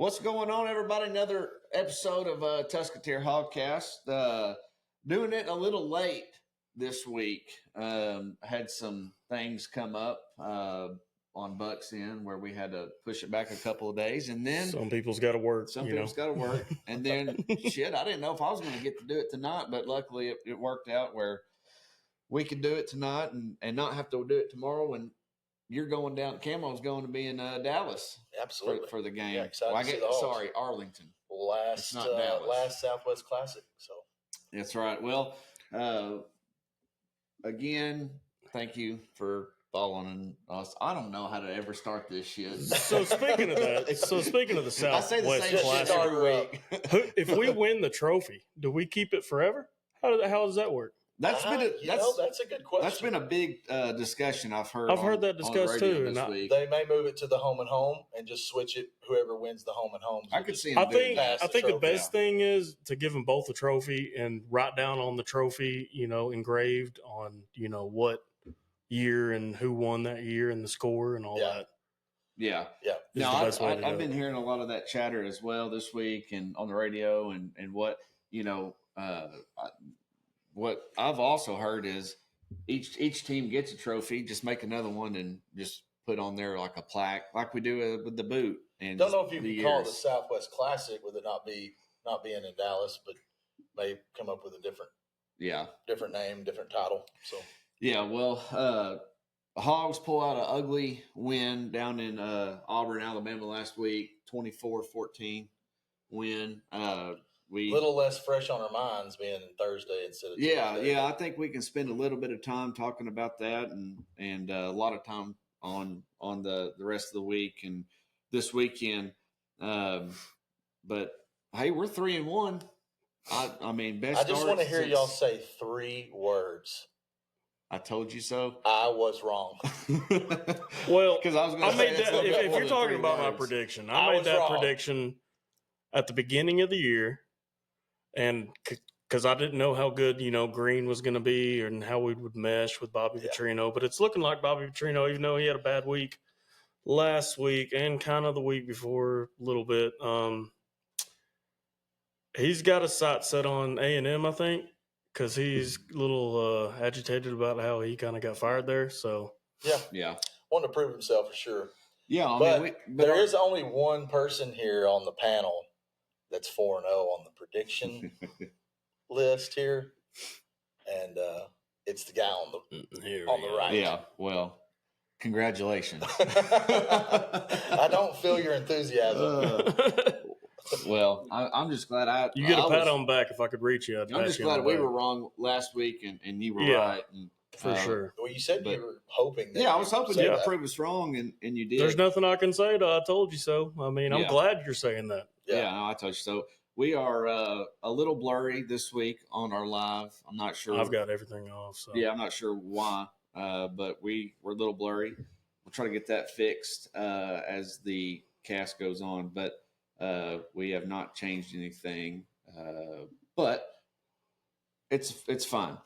What's going on, everybody? Another episode of Tuscateer Hogcast. Doing it a little late this week. Had some things come up on Bucks End where we had to push it back a couple of days, and then some people's got to work. Got to work, and then shit, I didn't know if I was going to get to do it tonight, but luckily it worked out where we could do it tonight and not have to do it tomorrow. And you're going down. Camo's going to be in Dallas. Absolutely. For the game. Yeah, excited to see the Hogs. Arlington. Last Southwest Classic. So that's right. Well, again, thank you for following us. I don't know how to ever start this shit. So speaking of that, the Southwest Classic every week. If we win the trophy, do we keep it forever? How does that work? That's a good question. That's been a big discussion I've heard. I've heard that discussed too. They may move it to the home and home and just switch it. Whoever wins the home and home. I could see. I think the best thing is to give them both a trophy and write down on the trophy, engraved on, what year and who won that year and the score and all that. Yeah. No, I've been hearing a lot of that chatter as well this week and on the radio and what what I've also heard is each team gets a trophy, just make another one and just put on there like a plaque, like we do with the boot. And don't know if you can call it the Southwest Classic with it not being in Dallas, but may come up with a different name, different title. So Hogs pull out an ugly win down in Auburn, Alabama last week, 24-14 win. Little less fresh on our minds being Thursday instead of Tuesday. I think we can spend a little bit of time talking about that and a lot of time on the rest of the week and this weekend. But hey, we're 3-1. I mean, best. I just want to hear y'all say 3 words. I told you so. I was wrong. Well, because I was going to say that. If you're talking about my prediction, I made that prediction at the beginning of the year. And because I didn't know how good, Green was going to be and how we would mesh with Bobby Petrino. But it's looking like Bobby Petrino, even though he had a bad week last week and kind of the week before a little bit, he's got a sight set on A&M, I think, because he's a little agitated about how he kind of got fired there. So, yeah. Wanted to prove himself for sure. Yeah, but there is only one person here on the panel that's 4-0 on the prediction list here, and it's the guy on the right. Yeah, well, congratulations. I don't feel your enthusiasm. Well, I'm just glad you get a pat on the back if I could reach you. I'm just glad we were wrong last week and you were right. And, for sure. Well, you said you were hoping that. Yeah, I was hoping you would prove us wrong, and you did. There's nothing I can say to I told you so. I mean, I'm glad you're saying that. Yeah, no, I told you so. We are a little blurry this week on our live. I'm not sure. I've got everything off. So. Yeah, I'm not sure why, but we're a little blurry. We'll try to get that fixed as the cast goes on, but we have not changed anything. But it's fine.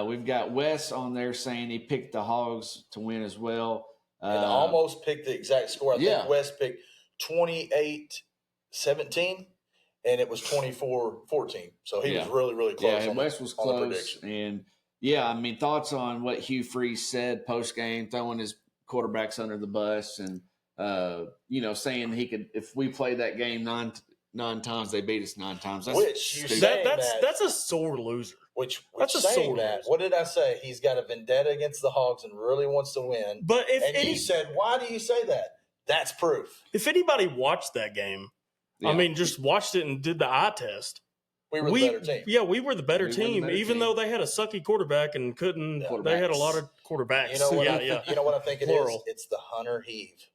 We've got Wes on there saying he picked the Hogs to win as well. And almost picked the exact score. I think Wes picked 28-17, and it was 24-14. So he was really, really close. Yeah, and Wes was close. And, I mean, thoughts on what Hugh Freeze said post-game, throwing his quarterbacks under the bus and, saying he could – if we play that game nine times, they beat us 9 times. That's a sore loser. That's a sore loser. What did I say? He's got a vendetta against the Hogs and really wants to win. But you said, why do you say that? That's proof. If anybody watched that game, just watched it and did the eye test. We were the better team. Yeah, we were the better team, even though they had a sucky quarterback and couldn't. They had a lot of quarterbacks. You know what I think it is? It's the Hunter Heave.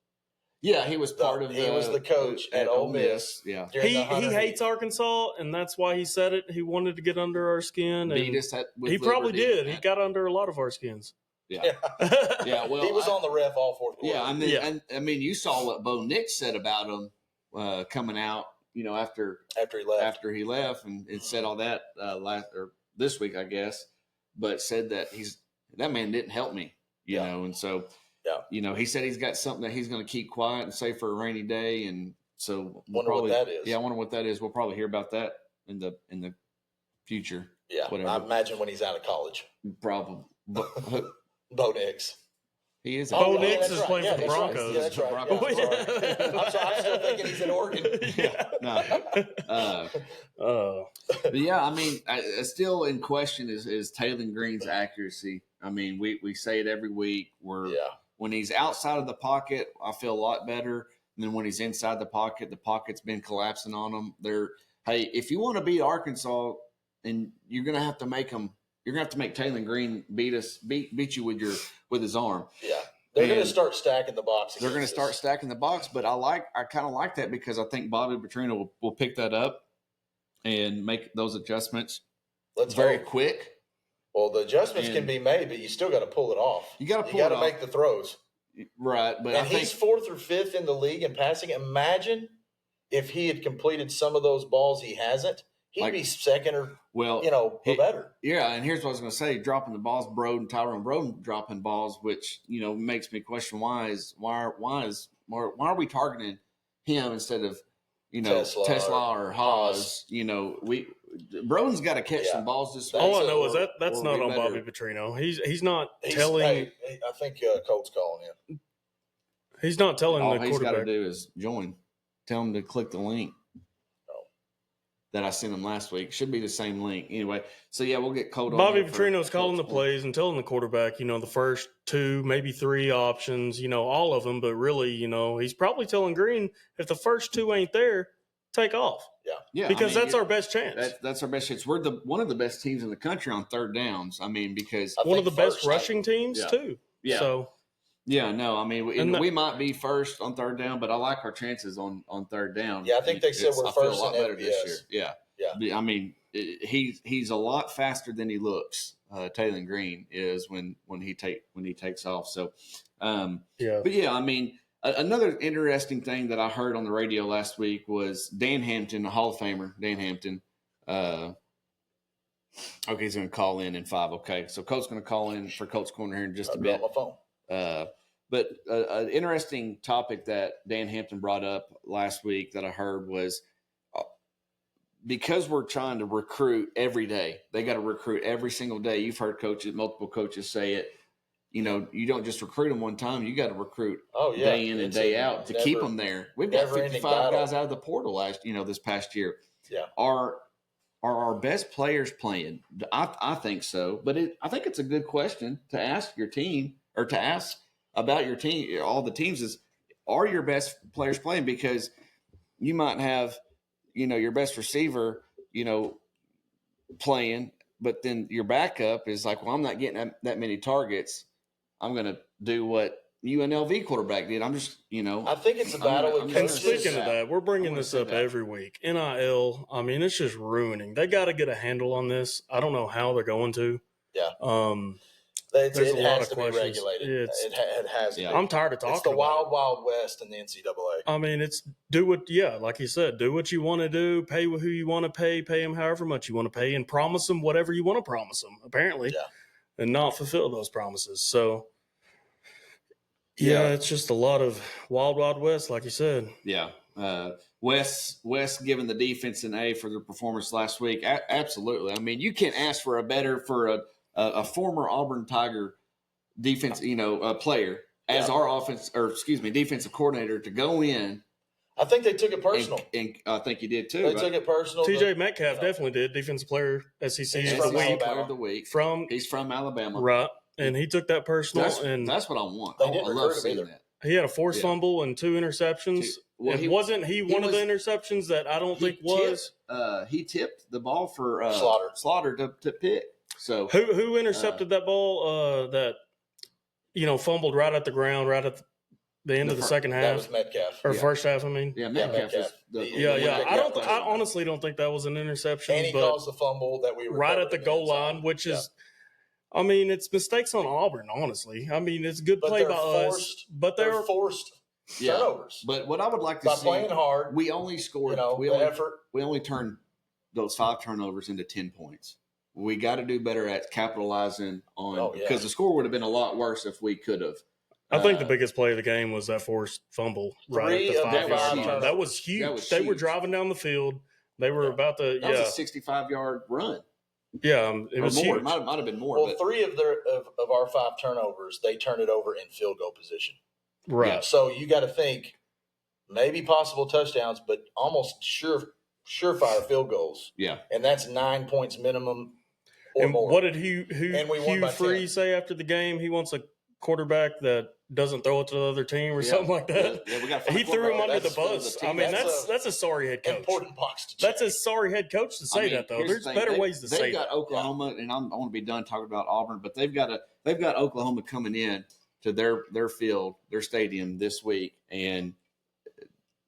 Yeah, he was He was the coach at Ole Miss. Yeah, he hates Arkansas, and that's why he said it. He wanted to get under our skin, and beat us he probably did. He got under a lot of our skins. Yeah. Well, he was on the ref all fourth quarter. Yeah, I mean, you saw what Bo Nix said about him coming out. After he left, and said all that this week, I guess, but said that that man didn't help me, you know, and so. Yeah. He said he's got something that he's going to keep quiet and save for a rainy day. And So wonder what that is. Yeah, I wonder what that is. We'll probably hear about that in the future. Yeah, whatever. I imagine when he's out of college. Probably. Bo Nix. He is. Bo Nix is playing for the Right. Broncos. Yeah, that's right. Yeah, I'm sorry. I'm still thinking he's in Oregon. No. But yeah, I mean, still in question is Taylor Green's accuracy. I mean, we say it every week. When he's outside of the pocket, I feel a lot better. And then when he's inside the pocket's been collapsing on him. Hey, if you want to beat Arkansas, and you're gonna have to make them. You're gonna have to make Taylor Green beat you with his arm. Yeah, they're gonna start stacking the box. They're gonna start stacking the box, but I kind of like that because I think Bobby Petrino will pick that up and make those adjustments very quick. Well, the adjustments can be made, but you still got to pull it off. You got to make the throws. Right, but and he's 4th or 5th in the league in passing. Imagine if he had completed some of those balls he hasn't. He'd be second or better. Yeah, and here's what I was going to say: dropping the balls, Tyrone Broden dropping balls, which makes me question why are we targeting him instead of Tesla or Hogs? Broden's got to catch some balls this week. All I know is that's not on Bobby Petrino. He's not telling. Hey, I think Colt's calling in. He's not telling the quarterback. All he's got to do is join. Tell him to click the link that I sent him last week. Should be the same link. Anyway, so yeah, we'll get Colt on. Bobby Petrino's calling the plays and telling the quarterback, the first 2, maybe 3 options, all of them. But really, he's probably telling Green, if the first 2 ain't there, take off. Yeah. Because that's our best chance. That's our best chance. We're one of the best teams in the country on third downs. I mean, because one of the best rushing teams too. Yeah. So. Yeah, no, I mean, we might be first on third down, but I like our chances on third down. Yeah, I think they said we're first a lot better this year. Yeah. I mean, he's a lot faster than he looks. Taylor Green is when he takes off. So, But yeah, I mean, another interesting thing that I heard on the radio last week was Dan Hampton, a Hall of Famer. Dan Hampton. Okay, he's going to call in 5. Okay, so Colt's going to call in for Colt's Corner here in just a bit. My phone. But an interesting topic that Dan Hampton brought up last week that I heard was because we're trying to recruit every day, they got to recruit every single day. You've heard multiple coaches say it. You don't just recruit them one time. You got to recruit day in and day out to keep them there. We've got 55 guys out of the portal this past year. Yeah. Are our best players playing? I think so. But I think it's a good question to ask your team or to ask about your team, all the teams is, are your best players playing? Because you might have, your best receiver, playing, but then your backup is like, well, I'm not getting that many targets. I'm going to do what UNLV quarterback did. I'm just, I think it's a battle. And speaking of that, we're bringing this up every week. NIL, I mean, it's just ruining. They got to get a handle on this. I don't know how they're going to. Yeah. It has to be regulated. It has to be. I'm tired of talking about it. It's the wild, wild west in the NCAA. I mean, it's like you said, do what you want to do, pay who you want to pay them however much you want to pay, and promise them whatever you want to promise them, apparently, and not fulfill those promises. So, it's just a lot of wild, wild west, like you said. Yeah. Wes giving the defense an A for their performance last week. Absolutely. I mean, you can't ask for a former Auburn Tiger defense, player as our defensive coordinator to go in. I think they took it personal. And I think you did too. They took it personal. TJ Metcalf definitely did. Defensive player, SEC player of the week. He's from Alabama. Right. And he took that personal. That's what I want. They didn't I love seeing that. He had a forced fumble and 2 interceptions. Wasn't he one of the interceptions that I don't think was? He tipped the ball for Slaughter to pick. So who intercepted that ball that fumbled right at the ground right at the end of the second half? That was Metcalf or first half. I mean, Metcalf. I honestly don't think that was an interception. And he caused the fumble that we right at the goal line, which is. I mean, it's mistakes on Auburn, honestly. I mean, it's a good play by us. But they're forced turnovers. But what I would like to see, by playing hard, we only scored. effort. We only turned those 5 turnovers into 10 points. We got to do better at capitalizing on because the score would have been a lot worse if we could have I think the biggest play of the game was that forced fumble right at the 5-yard line. That was huge. They were driving down the field. They were about to – That was a 65-yard run. Yeah, it was more. Huge. It might have been more. Well, 3 of our 5 turnovers, they turned it over in field goal position. Right. Yeah. So you got to think maybe possible touchdowns, but almost surefire field goals. Yeah. And that's 9 points minimum or and more. What did Hugh Freeze say after the game? He wants a quarterback that doesn't throw it to the other team or something like that. Yeah, we got he threw him under the bus. I mean, that's a sorry head coach. Important box to check. That's a sorry head coach to say that, though. There's better ways to say that. They've got Oklahoma, and I want to be done talking about Auburn, but they've got Oklahoma coming in to their field, their stadium this week, and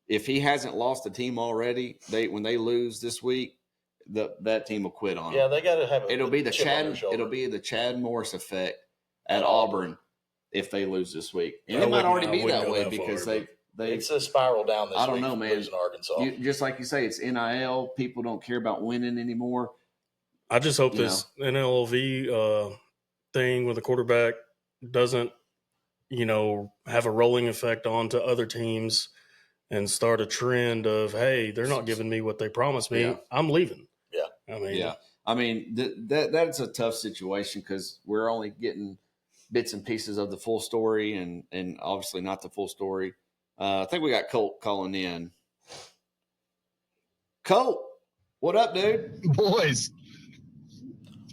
if he hasn't lost the team already, when they lose this week, that team will quit on him. Yeah, they got to have. It'll be the Chad Morris effect at Auburn if they lose this week, and it might already be that way because they it's a spiral down this week. I don't know, man. Losing Arkansas, just like you say, it's NIL. People don't care about winning anymore. I just hope this NLV thing with the quarterback doesn't, have a rolling effect onto other teams and start a trend of, hey, they're not giving me what they promised me. Yeah. I'm leaving. Yeah. I mean, that's a tough situation because we're only getting bits and pieces of the full story and obviously not the full story. I think we got Colt calling in. Colt, what up, dude? Boys.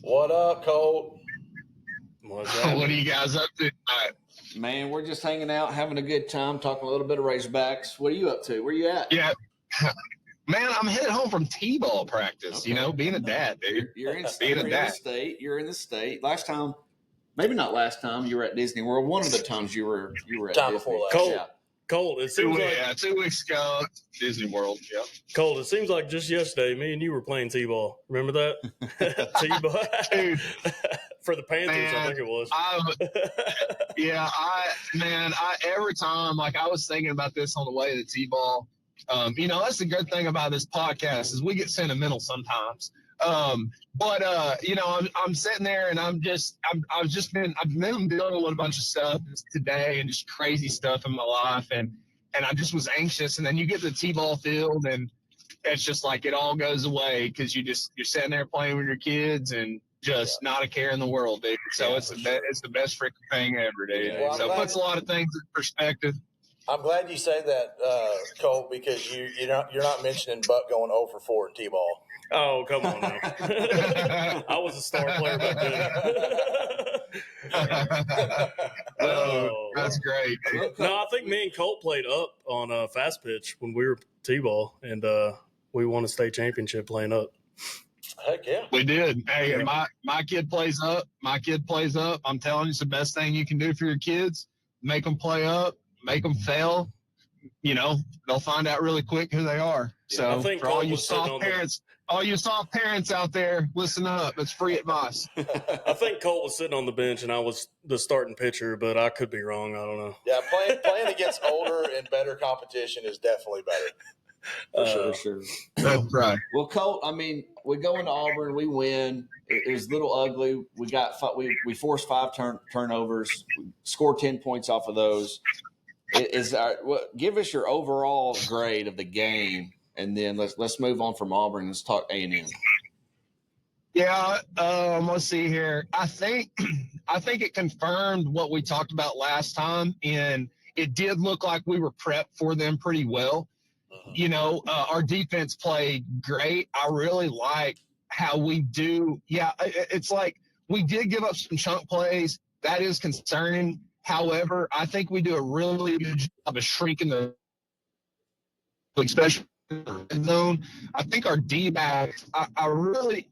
What up, Colt? What are you guys up to tonight? Man, we're just hanging out, having a good time, talking a little bit of Razorbacks. What are you up to? Where you at? Yeah. Man, I'm headed home from T-ball practice, being a dad, dude. You're in the state. Last time, maybe not last time, you were at Disney World. One of the times you were at time Disney. before last. Yeah. Colt, it seems 2 weeks ago, Disney World. Yep. Colt, it seems like just yesterday, me and you were playing T-ball. Remember that? T-ball, dude. For the Panthers, I think it was. Every time, I was thinking about this on the way to T-ball. That's the good thing about this podcast is we get sentimental sometimes. I'm sitting there and I've been dealing with a bunch of stuff today and just crazy stuff in my life. And I just was anxious. And then you get to the T-ball field and it's just like it all goes away because you're sitting there playing with your kids and just not a care in the world, dude. So it's the best freaking thing ever, dude. Well, so it puts a lot of things in perspective. I'm glad you say that, Colt, because you're not mentioning Buck going 0 for 4 in T-ball. Oh, come on now. I was a star player back then. That's great. No, I think me and Colt played up on fast pitch when we were T-ball, and we won a state championship playing up. Heck yeah. We did. Hey, my kid plays up. I'm telling you, it's the best thing you can do for your kids. Make them play up, make them fail. They'll find out really quick who they are. So for all you soft parents out there, listen up. It's free advice. I think Colt was sitting on the bench and I was the starting pitcher, but I could be wrong. I don't know. Yeah, playing against older and better competition is definitely better. For sure. That's right. Well, Colt, I mean, we go into Auburn, we win. It was a little ugly. We forced 5 turnovers, we scored 10 points off of those. Give us your overall grade of the game, and then let's move on from Auburn. Let's talk A&M. Yeah, let's see here. I think it confirmed what we talked about last time, and it did look like we were prepped for them pretty well. Our defense played great. I really like how we do. Yeah, it's like we did give up some chunk plays. That is concerning. However, I think we do a really good job of shrinking the especially zone. I think our D-backs, I really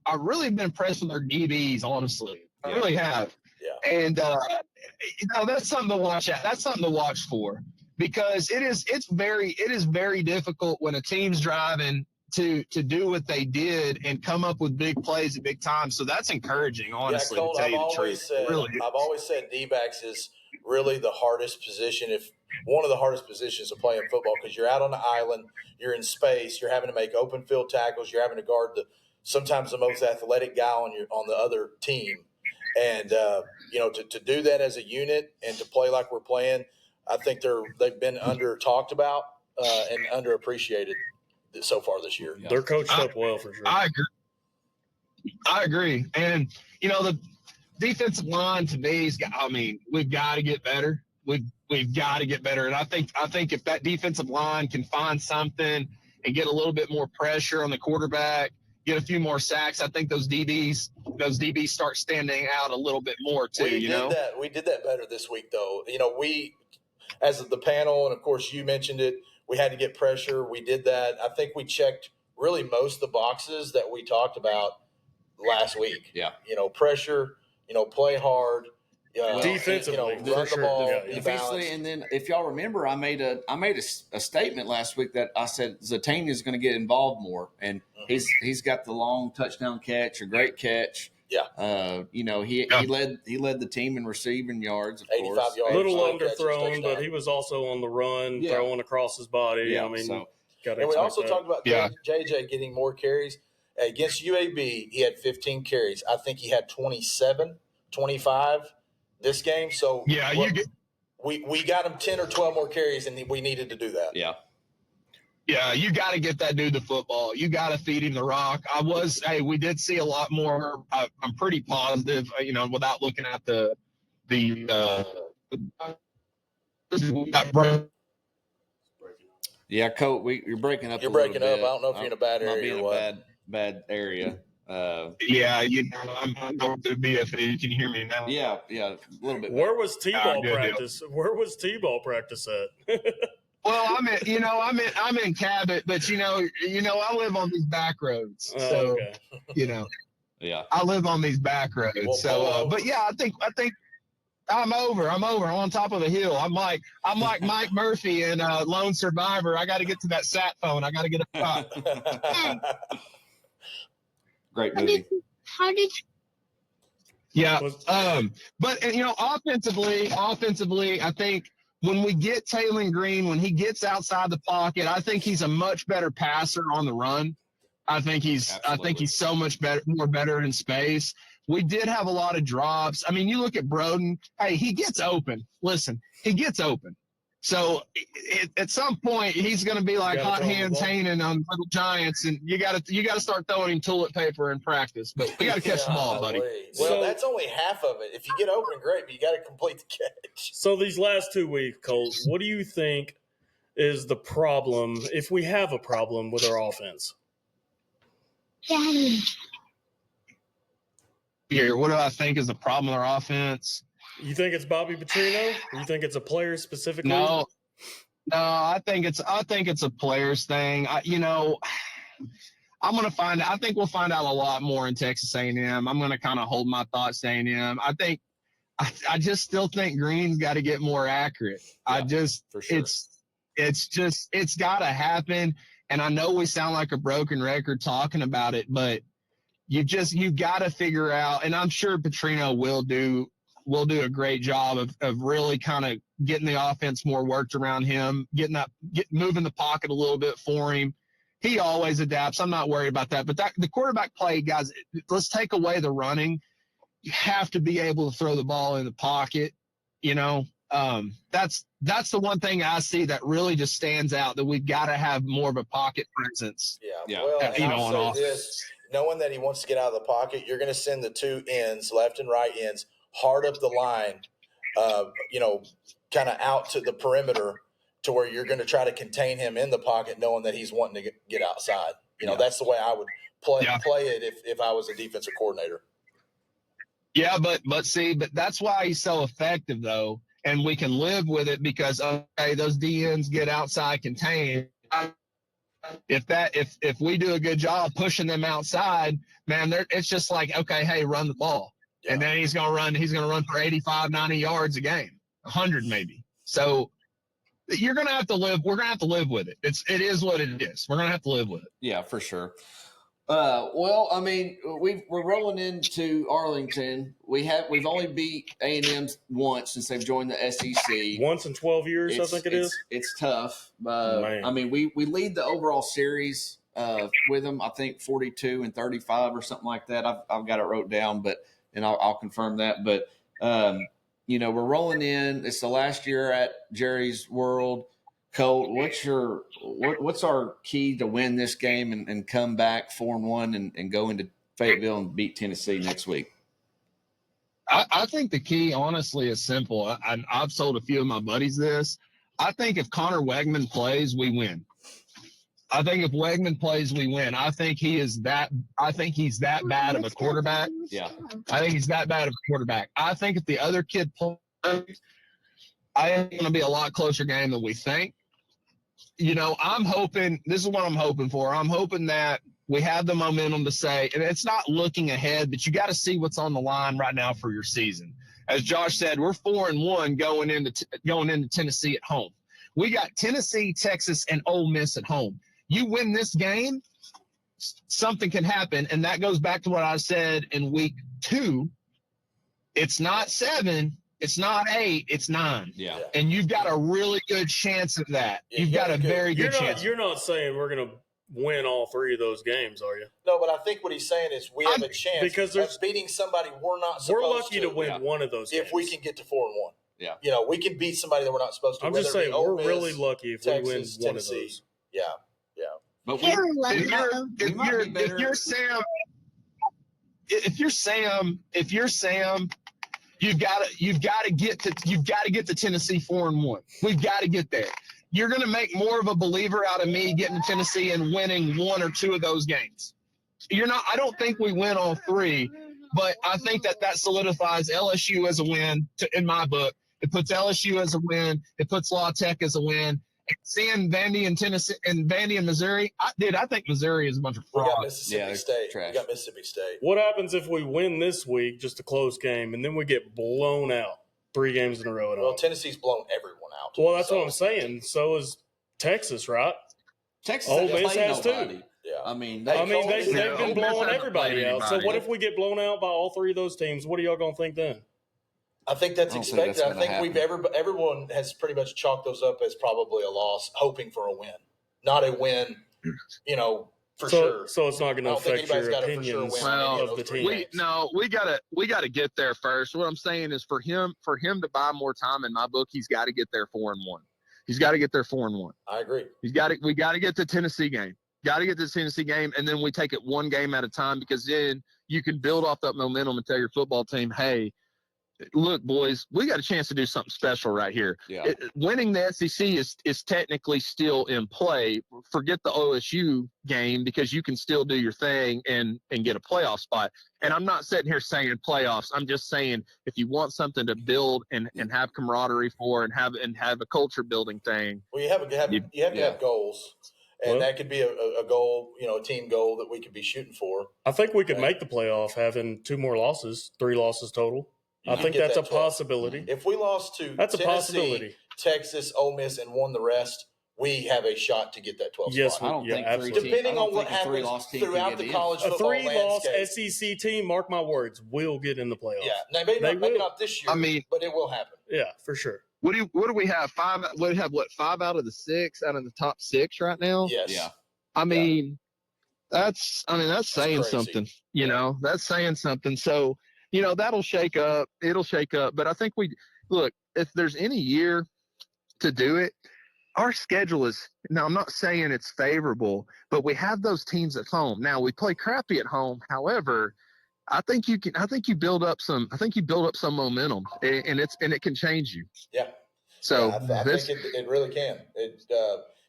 been impressed with our DBs, honestly. I really have. Yeah. And that's something to watch at. That's something to watch for because it is very difficult when a team's driving to do what they did and come up with big plays at big times. So that's encouraging, honestly, Colt, to tell you the truth. I've always said D-backs is really the hardest position, if one of the hardest positions to play in football, because you're out on the island, you're in space, you're having to make open field tackles, you're having to guard sometimes the most athletic guy on the other team, and to do that as a unit and to play like we're playing, I think they've been under talked about and underappreciated so far this year. They're coached up well for sure. I agree. And the defensive line to me we've got to get better. We've got to get better. And I think if that defensive line can find something and get a little bit more pressure on the quarterback, get a few more sacks, I think those DBs start standing out a little bit more too. We did that better this week though. We, as the panel, and of course you mentioned it, we had to get pressure. We did that. I think we checked really most of the boxes that we talked about last week. Yeah. Pressure, play hard. Defensively, run the ball, defensively, and then if y'all remember, I made a statement last week that I said Zatania is going to get involved more, and he's got the long touchdown catch, a great catch. Yeah. He led the team in receiving yards, of 85 course. yards. A little underthrown, but he was also on the run, throwing across his body. Yeah, and we also talked about JJ getting more carries. Against UAB, he had 15 carries. I think he had 27, 25 this game. So we got him 10 or 12 more carries, and we needed to do that. Yeah. Yeah, you got to get that dude the football. You got to feed him the rock. We did see a lot more. I'm pretty positive, without looking at Yeah, Colt, you're breaking up. You're breaking up. I don't know if you're in a bad area. Might be in a bad area. I'm going to BFE. Can you hear me now? Yeah, a little bit. Where was T-ball practice? Where was T-ball practice at? Well, I'm in Cabot, but I live on these back roads, so okay. Yeah, I live on these back roads. But yeah, I think I'm over. I'm on top of a hill. I'm like Mike Murphy in Lone Survivor. I got to get to that sat phone. I got to get a shot. Great movie. How did Yeah. But offensively, I think when we get Taylor Green, when he gets outside the pocket, I think he's a much better passer on the run. I think he's so much better in space. We did have a lot of drops. I mean, you look at Broden. Hey, he gets open. Listen, he gets open. So at some point, he's going to be like Hot Hands Hanen on Little Giants, and you got to start throwing him toilet paper in practice. But you got to catch the ball, buddy. Well, that's only half of it. If you get open, great, but you got to complete the catch. So these last 2 weeks, Colt, what do you think is the problem, if we have a problem with our offense? Daddy? Here, what do I think is the problem with our offense? You think it's Bobby Petrino? Or you think it's a player specifically? No, I think it's a players thing. I'm gonna find. I think we'll find out a lot more in Texas A&M. I'm gonna kind of hold my thoughts to A&M. I just still think Green's got to get more accurate. For sure. It's got to happen. And I know we sound like a broken record talking about it, but you got to figure out. And I'm sure Petrino will do a great job of really kind of getting the offense more worked around him, moving the pocket a little bit for him. He always adapts. I'm not worried about that. But the quarterback play, guys, let's take away the running. You have to be able to throw the ball in the pocket. That's the one thing I see that really just stands out, that we've got to have more of a pocket presence. Yeah. Well, on offense. Knowing that he wants to get out of the pocket, you're going to send the two ends, left and right ends, hard up the line, kind of out to the perimeter to where you're going to try to contain him in the pocket, knowing that he's wanting to get outside. That's the way I would play it if I was a defensive coordinator. Yeah, but that's why he's so effective, though, and we can live with it because, okay, those DNs get outside contained. If we do a good job pushing them outside, man, it's just like, okay, hey, run the ball. Yeah. And then he's going to run for 85, 90 yards a game, 100 maybe. So we're going to have to live with it. It is what it is. We're going to have to live with it. Yeah, for sure. Well, I mean, we're rolling into Arlington. We've only beat A&M once since they've joined the SEC. Once in 12 years, I think it is. It's tough. I mean, we lead the overall series with them. I think 42-35 or something like that. I've got it wrote down, and I'll confirm that. But We're rolling in. It's the last year at Jerry's World. Colt, what's our key to win this game and come back 4-1 and go into Fayetteville and beat Tennessee next week? I think the key, honestly, is simple. I've told a few of my buddies this. I think if Connor Wegman plays, we win. I think if Wegman plays, we win. I think he's that bad of a quarterback. Yeah. I think he's that bad of a quarterback. I think if the other kid plays, I think it's going to be a lot closer game than we think. I'm hoping – this is what I'm hoping for. I'm hoping that we have the momentum to say – and it's not looking ahead, but you got to see what's on the line right now for your season. As Josh said, we're 4-1 going into Tennessee at home. We got Tennessee, Texas, and Ole Miss at home. You win this game, something can happen, and that goes back to what I said in week 2. It's not 7, it's not 8, it's 9. Yeah. And you've got a really good chance of that. Yeah, you've got a very good chance. You're not saying we're going to win all 3 of those games, are you? No, but I think what he's saying is we have a chance because of beating somebody we're not supposed to. We're lucky to win one of those games. If we can get to 4-1. Yeah. We can beat somebody that we're not supposed to. I'm just saying we're really lucky if Texas, we win one of those. Yeah. But if you're Sam, you've got to get to Tennessee 4-1. We've got to get there. You're going to make more of a believer out of me getting to Tennessee and winning 1 or 2 of those games. I don't think we win all 3, but I think that solidifies LSU as a win in my book. It puts LSU as a win. It puts La Tech as a win. Seeing Vandy and Tennessee and Vandy and Missouri, I think Missouri is a bunch of frauds. We got Mississippi State. What happens if we win this week, just a close game, and then we get blown out 3 games in a row? Well, Tennessee's blown everyone out. Well, that's what I'm saying. So is Texas, right? Texas Ole Miss has too. Yeah. I mean, they've been blowing everybody out. So what if we get blown out by all 3 of those teams? What are y'all gonna think then? I think that's expected. I think everyone has pretty much chalked those up as probably a loss, hoping for a win, not a win. For sure. So it's not going to affect your opinions of the team. We gotta get there first. What I'm saying is for him to buy more time in my book, he's got to get there 4-1. He's got to get there 4-1. I agree. We got to get the Tennessee game. Got to get the Tennessee game, and then we take it 1 game at a time, because then you can build off that momentum and tell your football team, hey, look, boys, we got a chance to do something special right here. Yeah. Winning the SEC is technically still in play. Forget the OSU game, because you can still do your thing and get a playoff spot. And I'm not sitting here saying playoffs. I'm just saying if you want something to build and have camaraderie for and have a culture building thing. Well, you have to have goals. And that could be a goal, a team goal that we could be shooting for. I think we could make the playoff having 2 more losses, 3 losses total. I think that's a possibility. If we lost to Tennessee, Texas, Ole Miss, and won the rest, we have a shot to get that 12 yes, spot. I don't think absolutely. Depending on what happens throughout the college football landscape. A 3-loss SEC team, mark my words, will get in the playoffs. Yeah, maybe not this year, but it will happen. Yeah, for sure. What do we have? 5 out of the 6 out of the top 6 right now? Yes. Yeah. I mean, that's saying something. That's saying something. So, that'll shake up. It'll shake up. But I think if there's any year to do it, our schedule is – now, I'm not saying it's favorable, but we have those teams at home. Now, we play crappy at home. However, I think you build up some momentum, and it can change you. Yeah. So I think it really can.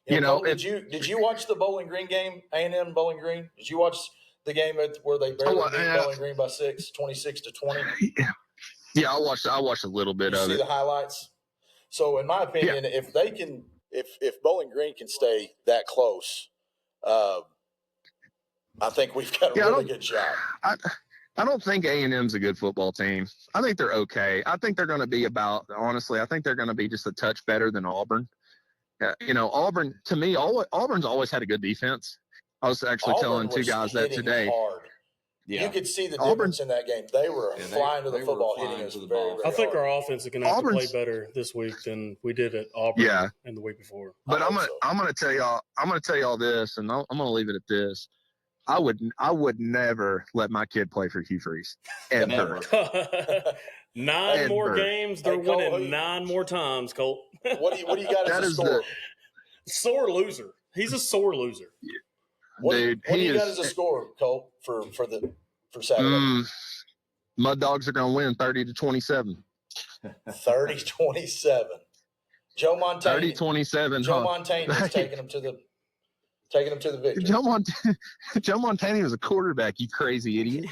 Did you watch the Bowling Green game, A&M Bowling Green? Did you watch the game where they barely beat Bowling Green by 26-20? Yeah, I watched a little bit of it. See the highlights. So, in my opinion, if Bowling Green can stay that close, I think we've got a really good shot. I don't think A&M's a good football team. I think they're okay. I think they're going to be honestly, I think they're going to be just a touch better than Auburn. Auburn, to me, Auburn's always had a good defense. I was actually telling 2 guys that today. Hard. Yeah. You could see the difference in that game. They were flying to the football, hitting us very, very I think hard. our offense is going to have to play better this week than we did at Auburn and the week before. But I'm going to tell y'all this, and I'm going to leave it at this. I would never let my kid play for Hugh Freeze. Ever. 9 more Ever. games, they're Hey, Cole, winning 9 more times, Colt. What do you got as a score? Sore loser. He's a sore loser. What do you got is as a score, Colt, for Saturday? Mud Dogs are going to win 30-27. 30-27. Joe Montaigne. 30-27. Joe Montaigne is taking them to the victory. Joe Montaigne was a quarterback, you crazy idiot.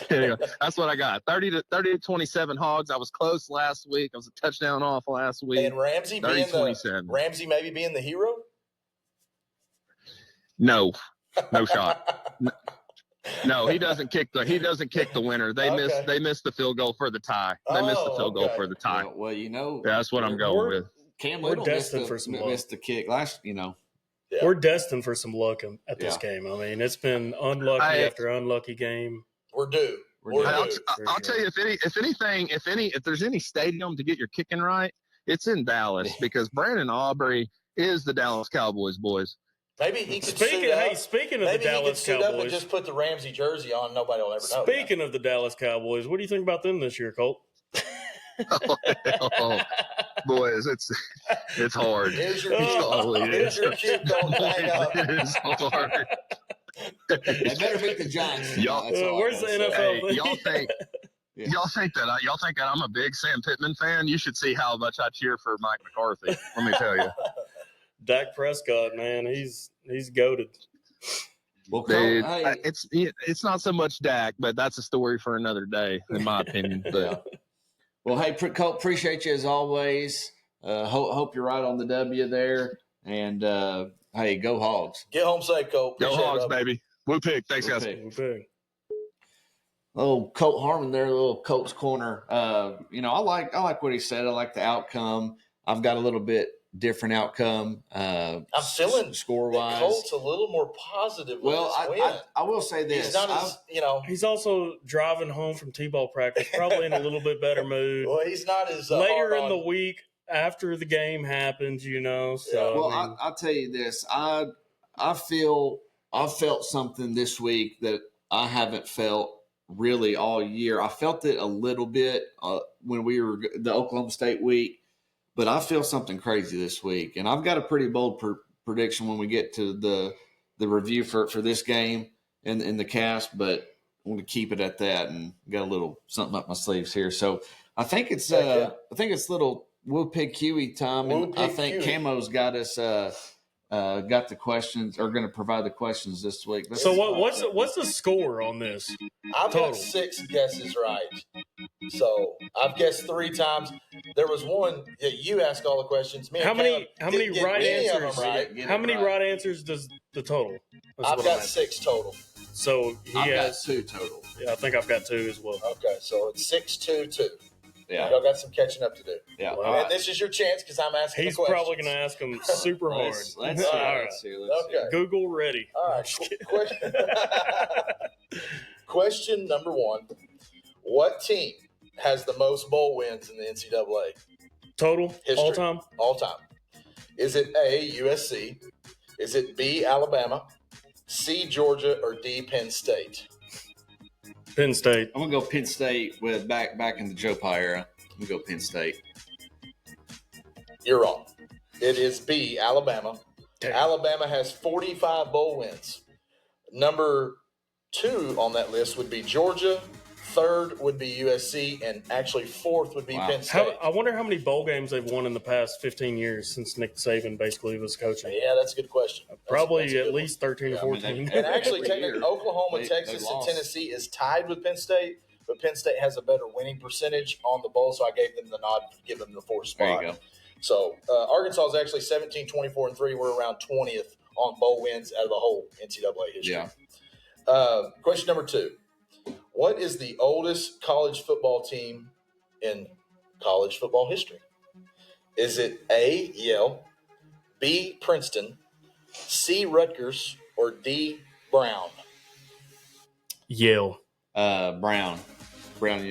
Anyway, that's what I got. 30-27 Hogs. I was close last week. I was a touchdown off last week. And Ramsey maybe being the hero? No shot. No, he doesn't kick the winner. They missed the field goal for the tie. They missed the field goal for the tie. Well, that's what I'm going with. Cam we're Little destined for some luck. Missed the kick last, Yeah. We're destined for some luck at this game. I mean, it's been unlucky after unlucky game. We're due. I'll tell you, if there's any stadium to get your kicking right, it's in Dallas because Brandon Aubrey is the Dallas Cowboys, boys. Maybe he could Speaking of the Dallas Cowboys, up and just put the Ramsey jersey on. Nobody will ever know. Speaking of the Dallas Cowboys, what do you think about them this year, Colt? Boys, it's hard. Here's your cue, Colt. Hang up. It is hard. They better beat the Giants. Where's the NFL? Hey, y'all think that I'm a big Sam Pittman fan? You should see how much I cheer for Mike McCarthy. Let me tell you. Dak Prescott, man, he's goated. Well, dude, it's not so much Dak, but that's a story for another day, in my opinion. But. Well, hey, Colt, appreciate you as always. Hope you're right on the W there. And, hey, go Hogs. Get home safe, Colt. Go Hogs, baby. Woo pig. Thanks, guys. Woo pig. Oh, Colt Harmon there, little Colt's Corner. I like what he said. I like the outcome. I've got a little bit different outcome. I'm feeling score-wise. Colt's a little more positive. Well, I will say this. He's not he's also driving home from T-ball practice, probably in a little bit better mood. Well, he's not as later in the week after the game happens, So, well, I'll tell you this. I felt something this week that I haven't felt really all year. I felt it a little bit when we were the Oklahoma State week. But I feel something crazy this week, and I've got a pretty bold prediction when we get to the review for this game and the cast. But I'm going to keep it at that, and got a little something up my sleeves here. So I think it's little Woo Pig Kiwi time, and I think Camo's got us got the questions, or going to provide the questions this week. So what's the score on this? I've got 6 guesses right. So I've guessed 3 times. There was one that you asked all the questions. How many right answers? Right. How many right answers does the total? I've got 6 total. So I've got 2 total. Yeah, I think I've got 2 as well. Okay, so it's 6-2-2. Yeah, y'all got some catching up to do. Yeah, and this is your chance because I'm asking. He's probably going to ask them super hard. Let's see. Okay. Google ready. All right. Question number 1: what team has the most bowl wins in the NCAA? Total? History. All time? Is it A, USC? Is it B, Alabama? C, Georgia? Or D, Penn State? Penn State. I'm going to go Penn State with back in the Joe Pye era. I'm going to go Penn State. You're wrong. It is B, Alabama. Damn. Alabama has 45 bowl wins. Number 2 on that list would be Georgia. 3rd would be USC, and actually 4th would be Penn State. I wonder how many bowl games they've won in the past 15 years since Nick Saban basically was coaching. Yeah, that's a good question. Probably at least 13 or 14. And actually, technically, Oklahoma, Texas, and Tennessee is tied with Penn State, but Penn State has a better winning percentage on the bowl, so I gave them the nod to give them the 4th spot. There you go. So Arkansas is actually 17, 24, and 3. We're around 20th on bowl wins out of the whole NCAA history. Yeah. Question number 2. What is the oldest college football team in college football history? Is it A, Yale, B, Princeton, C, Rutgers, or D, Brown? Yale. Brown. Wrong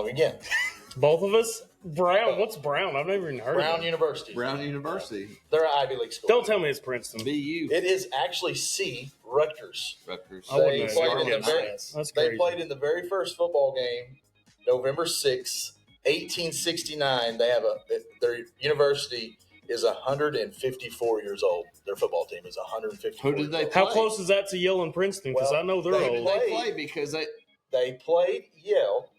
again. Both of us? Brown? What's Brown? I've never even heard Brown of it. University. Brown University. They're an Ivy League school. Don't tell me it's Princeton. BU. It is actually C. Rutgers. Rutgers. I wouldn't They have played in the guessed very, that. That's they crazy. played in the very first football game, November 6th, 1869. They have their university is 154 years old. Their football team is 154. Who did they years old. play? How close is that to Yale and Princeton? Because Well, I know they're they old. play- They play because They played Yale,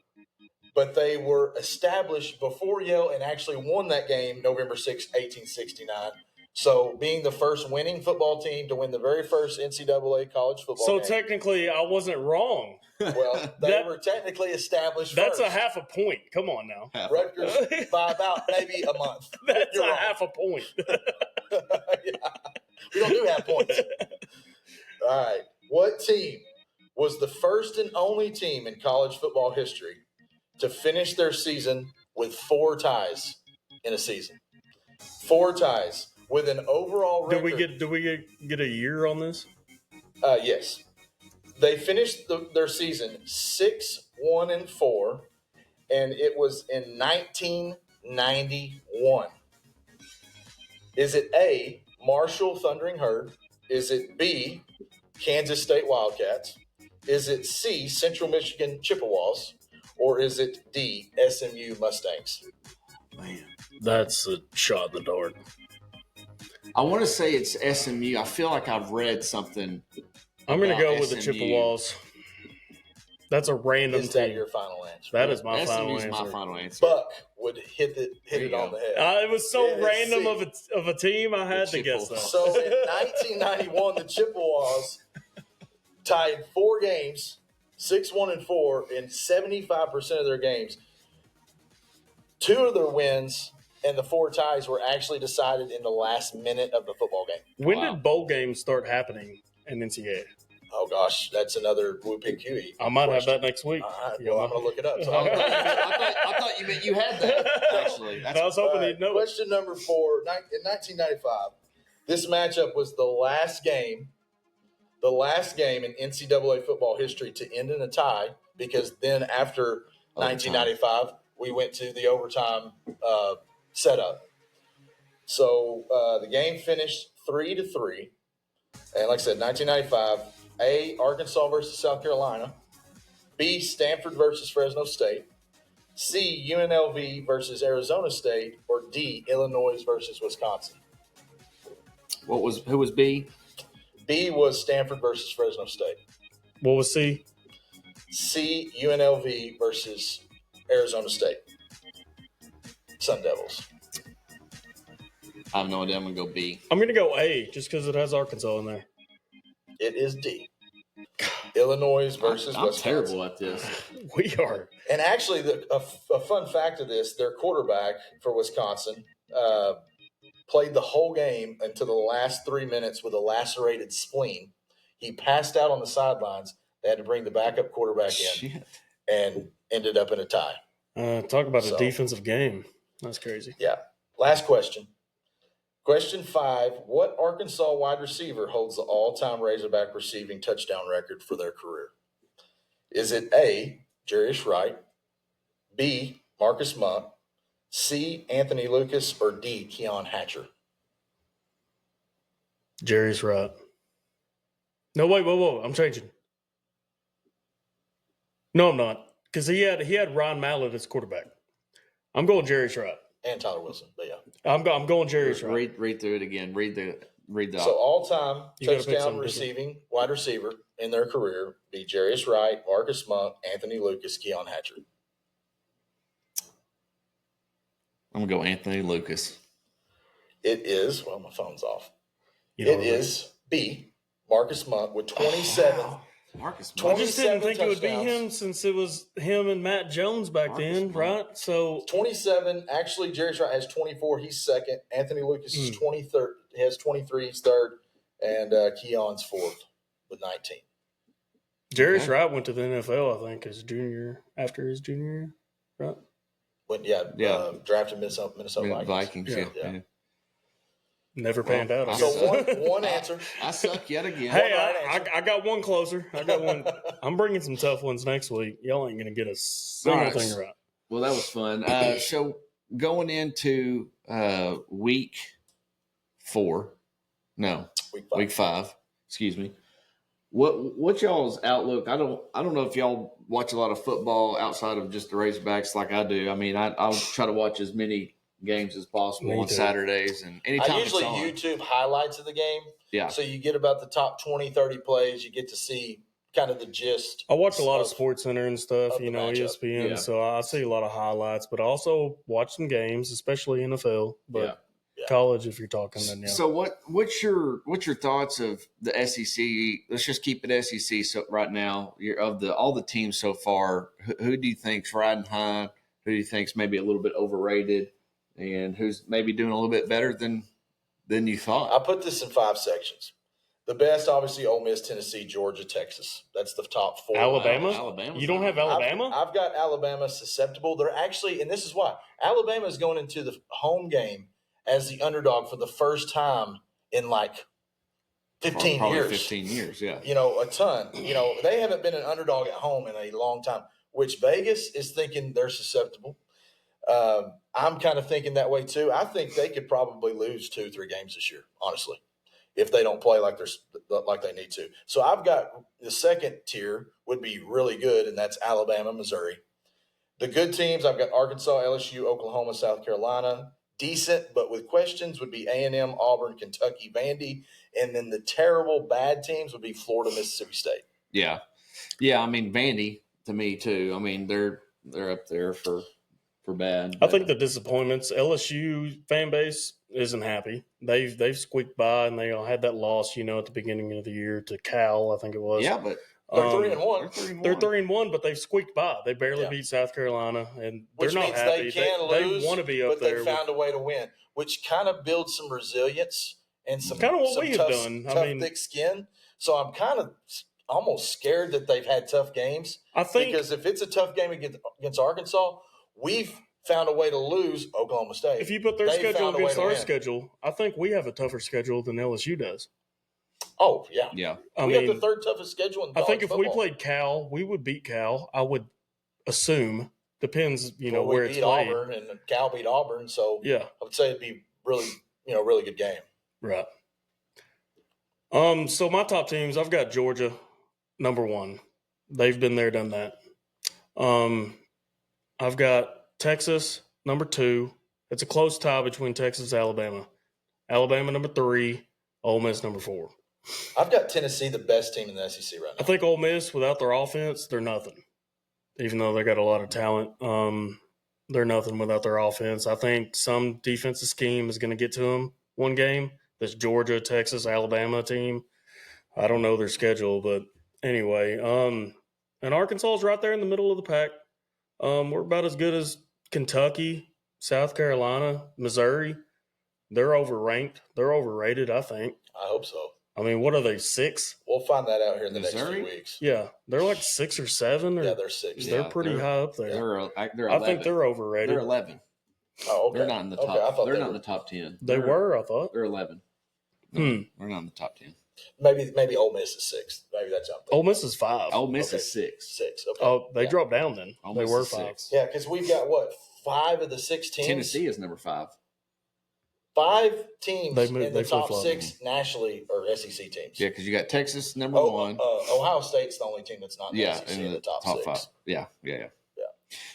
but they were established before Yale and actually won that game November 6th, 1869. So being the first winning football team to win the very first NCAA college football So game. technically, I wasn't wrong. Well, they That- were technically established That's first. a half a point. Come on now. Rutgers by about maybe a month. That's You're a wrong. half a point. Yeah. We don't do half points. All right. What team was the first and only team in college football history to finish their season with 4 ties in a season? 4 ties with an overall record. Do we get a year on this? Yes. They finished their season 6-1-4, and it was in 1991. Is it A, Marshall Thundering Herd? Is it B, Kansas State Wildcats? Is it C, Central Michigan Chippewas? Or is it D, SMU Mustangs? Man, that's a shot in the dark. I want to say it's SMU. I feel like I've read something. I'm going to about go with the SMU. Chippewas. That's a random Is that team. your final answer? That is my final SMU's answer. my final answer. Buck would hit There it you on go. the head. It was so It is random C. of a team. I had to guess that. So in 1991, the Chippewas tied 4 games, 6-1-4, in 75% of their games. 2 of their wins and the 4 ties were actually decided in the last minute of the football game. When Wow. did bowl games start happening in NCAA? Oh gosh, that's another whooping QE. I might have question. that next week. All right, Yeah. well, I'm going to look it up. So I thought you meant you had that, actually. I was hoping he'd know it. Question number 4. In 1995, this matchup was the last game in NCAA football history to end in a tie, because then after 1995, we went to the overtime setup. So the game finished 3-3. And like I said, 1995, A, Arkansas versus South Carolina. B, Stanford versus Fresno State. C, UNLV versus Arizona State. Or D, Illinois versus Wisconsin. Who was B? B was Stanford versus Fresno State. What was C? C, UNLV versus Arizona State. Sun Devils. I have no idea. I'm going to go B. I'm going to go A just because it has Arkansas in there. It is D. Illinois versus I'm Wisconsin. terrible at this. We are. And actually, a fun fact of this, their quarterback for Wisconsin played the whole game until the last 3 minutes with a lacerated spleen. He passed out on the sidelines. They had to bring the backup quarterback in Shit. and ended up in a tie. Talk about So- a defensive game. That's crazy. Yeah. Last question. Question 5. What Arkansas wide receiver holds the all-time Razorback receiving touchdown record for their career? Is it A, Jarius Wright, B, Marcus Monk, C, Anthony Lucas, or D, Keon Hatcher? Jerry's right. No, wait, whoa. I'm changing. No, I'm not. Because he had Ron Mallett as quarterback. I'm going Jerry's right. And Tyler Wilson, but yeah. I'm going Jerry's right. Read through it again. Read the. So all-time You gotta pick touchdown something receiving wide receiver in their career be Jarius Wright, Marcus Monk, Anthony Lucas, Keon Hatcher. I'm going to go Anthony Lucas. It is, well, my phone's off. You know, It is B, Marcus Monk with 27. Wow. Marcus. I just didn't 27 think it would be touchdowns. him since it was him and Matt Jones back Marcus then, Monk. right? So 27. Actually, Jarius Wright has 24. He's second. Anthony Lucas is Hmm. 23rd. He has 23. He's third. And Keon's fourth with 19. Jerry's Okay. right went to the NFL, I think, after his junior year, right? But Yeah. drafted Minnesota Vikings. Vikings. Yeah. Yeah. Never panned out. I I So guess. suck. one answer. I suck yet again. Hey, right answer. I got one closer. I got one. I'm bringing some tough ones next week. Y'all ain't gonna get a single All right. thing right. Well, that was fun. So going into week 4, no, week 5. Excuse me. What y'all's outlook? I don't know if y'all watch a lot of football outside of just the Razorbacks like I do. I mean, I'll try to watch as many games as possible on Saturdays and anytime. I usually YouTube highlights of the game. Yeah. So you get about the top 20, 30 plays. You get to see kind of the gist. I watch a lot of Sports Center and stuff, ESPN. Yeah. So I see a lot of highlights, but I also watch some games, especially NFL. But college, if you're talking, then yeah. So what's your thoughts of the SEC? Let's just keep it SEC. So right now, of all the teams so far, who do you think's riding high? Who do you think's maybe a little bit overrated, and who's maybe doing a little bit better than you thought? I put this in 5 sections. The best, obviously, Ole Miss, Tennessee, Georgia, Texas. That's the top 4. Alabama? You don't have Alabama? I've got Alabama susceptible. They're actually, and this is why, Alabama is going into the home game as the underdog for the first time in like 15 Probably years. 15 years, yeah. A ton. They haven't been an underdog at home in a long time, which Vegas is thinking they're susceptible. I'm kind of thinking that way too. I think they could probably lose 2-3 games this year, honestly, if they don't play like they need to. So I've got the second tier would be really good, and that's Alabama, Missouri. The good teams, I've got Arkansas, LSU, Oklahoma, South Carolina. Decent, but with questions, would be A&M, Auburn, Kentucky, Vandy. And then the terrible bad teams would be Florida, Mississippi State. Yeah. Yeah, I mean, Vandy, to me, too. I mean, they're up there for bad. I think the disappointments, LSU fan base isn't happy. They've squeaked by, and they had that loss, at the beginning of the year to Cal, I think it was. Yeah, but they're 3-1. They're 3-1, but they've squeaked by. They barely beat South Carolina, and they're not happy. They can lose, they want to be up there. But they found a way to win, which kind of builds some resilience and some kind of what we have done. Thick skin. So I'm kind of almost scared that they've had tough games. I think because if it's a tough game against Arkansas, we've found a way to lose Oklahoma State. If you put their schedule against our schedule, I think we have a tougher schedule than LSU does. Oh, yeah. Yeah. We have the 3rd toughest schedule in I think if football. we played Cal, we would beat Cal. I would assume. Depends, where it's played. Auburn, and Cal beat Auburn, so yeah. I would say it'd be really, really good game. Right. So my top teams, I've got Georgia, number 1. They've been there, done that. I've got Texas, number 2. It's a close tie between Texas and Alabama. Alabama, number 3. Ole Miss, number 4. I've got Tennessee, the best team in the SEC right now. I think Ole Miss, without their offense, they're nothing. Even though they got a lot of talent, they're nothing without their offense. I think some defensive scheme is going to get to them one game. This Georgia, Texas, Alabama team. I don't know their schedule, but anyway. And Arkansas is right there in the middle of the pack. We're about as good as Kentucky, South Carolina, Missouri. They're overranked. They're overrated, I think. I hope so. I mean, what are they, 6? We'll find that out here in the Missouri? next few weeks. Yeah, they're like 6 or 7. Yeah, they're 6. They're pretty high up there. They're 11. I think they're overrated. They're 11. Oh, okay. They're not in the top. Okay, I thought they're not in the top 10. They were, I thought. They're 11. No, they're not in the top 10. Maybe Ole Miss is 6. Maybe that's out there. Ole Miss is 5. Ole Miss is 6. 6. Okay. Oh, they dropped down then. They were 5. 6. Yeah, because we've got 5 of the 6 teams. Tennessee is number 5. 5 teams in the top flip-flop. 6 nationally are SEC teams. Yeah, because you got Texas number 1. Ohio State's the only team that's not in the SEC in the top 6. 5.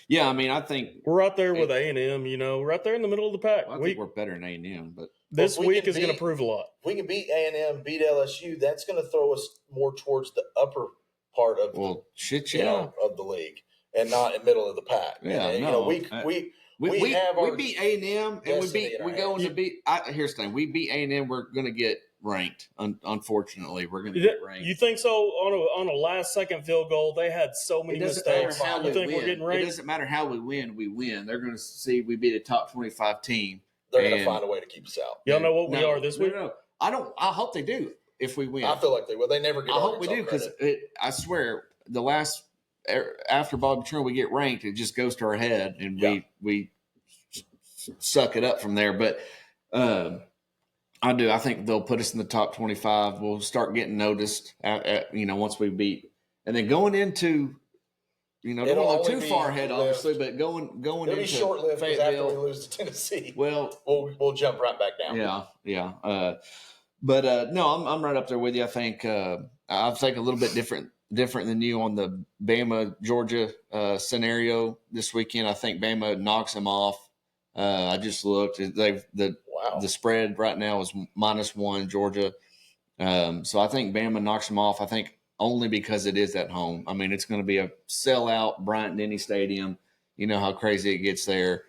Yeah, I mean, I think we're right there with A&M, right there in the middle of the pack. I think we're better than A&M, but this week is going to prove a lot. If we can beat A&M, beat LSU, that's going to throw us more towards the upper part of of the league and not in the middle of the pack. Yeah, and, we have our we beat A&M and we go into beat. Here's the thing: we beat A&M, we're going to get ranked. Unfortunately, we're going to get ranked. You think so? On a last second field goal, they had so many mistakes. You think we're getting ranked? It doesn't matter how we win. We win. They're going to see we beat a top 25 team. They're going to find a way to keep us out. Y'all know what we are this week? No. I don't. I hope they do. If we win, I feel like they will. They never get. I hope we do because I swear the last after Bob Petrino we get ranked, it just goes to our head and we suck it up from there. But I do. I think they'll put us in the top 25. We'll start getting noticed. Once we beat, and then going into don't want to look too far ahead, obviously, but going it'll into be short-lived because after we lose to Tennessee, well, we'll jump right back down. Yeah. But no, I'm right up there with you. I think a little bit different than you on the Bama Georgia scenario this weekend. I think Bama knocks them off. I just looked; the spread right now is -1 Georgia. So I think Bama knocks them off. I think only because it is at home. I mean, it's going to be a sellout Bryant-Denny Stadium. You know how crazy it gets there.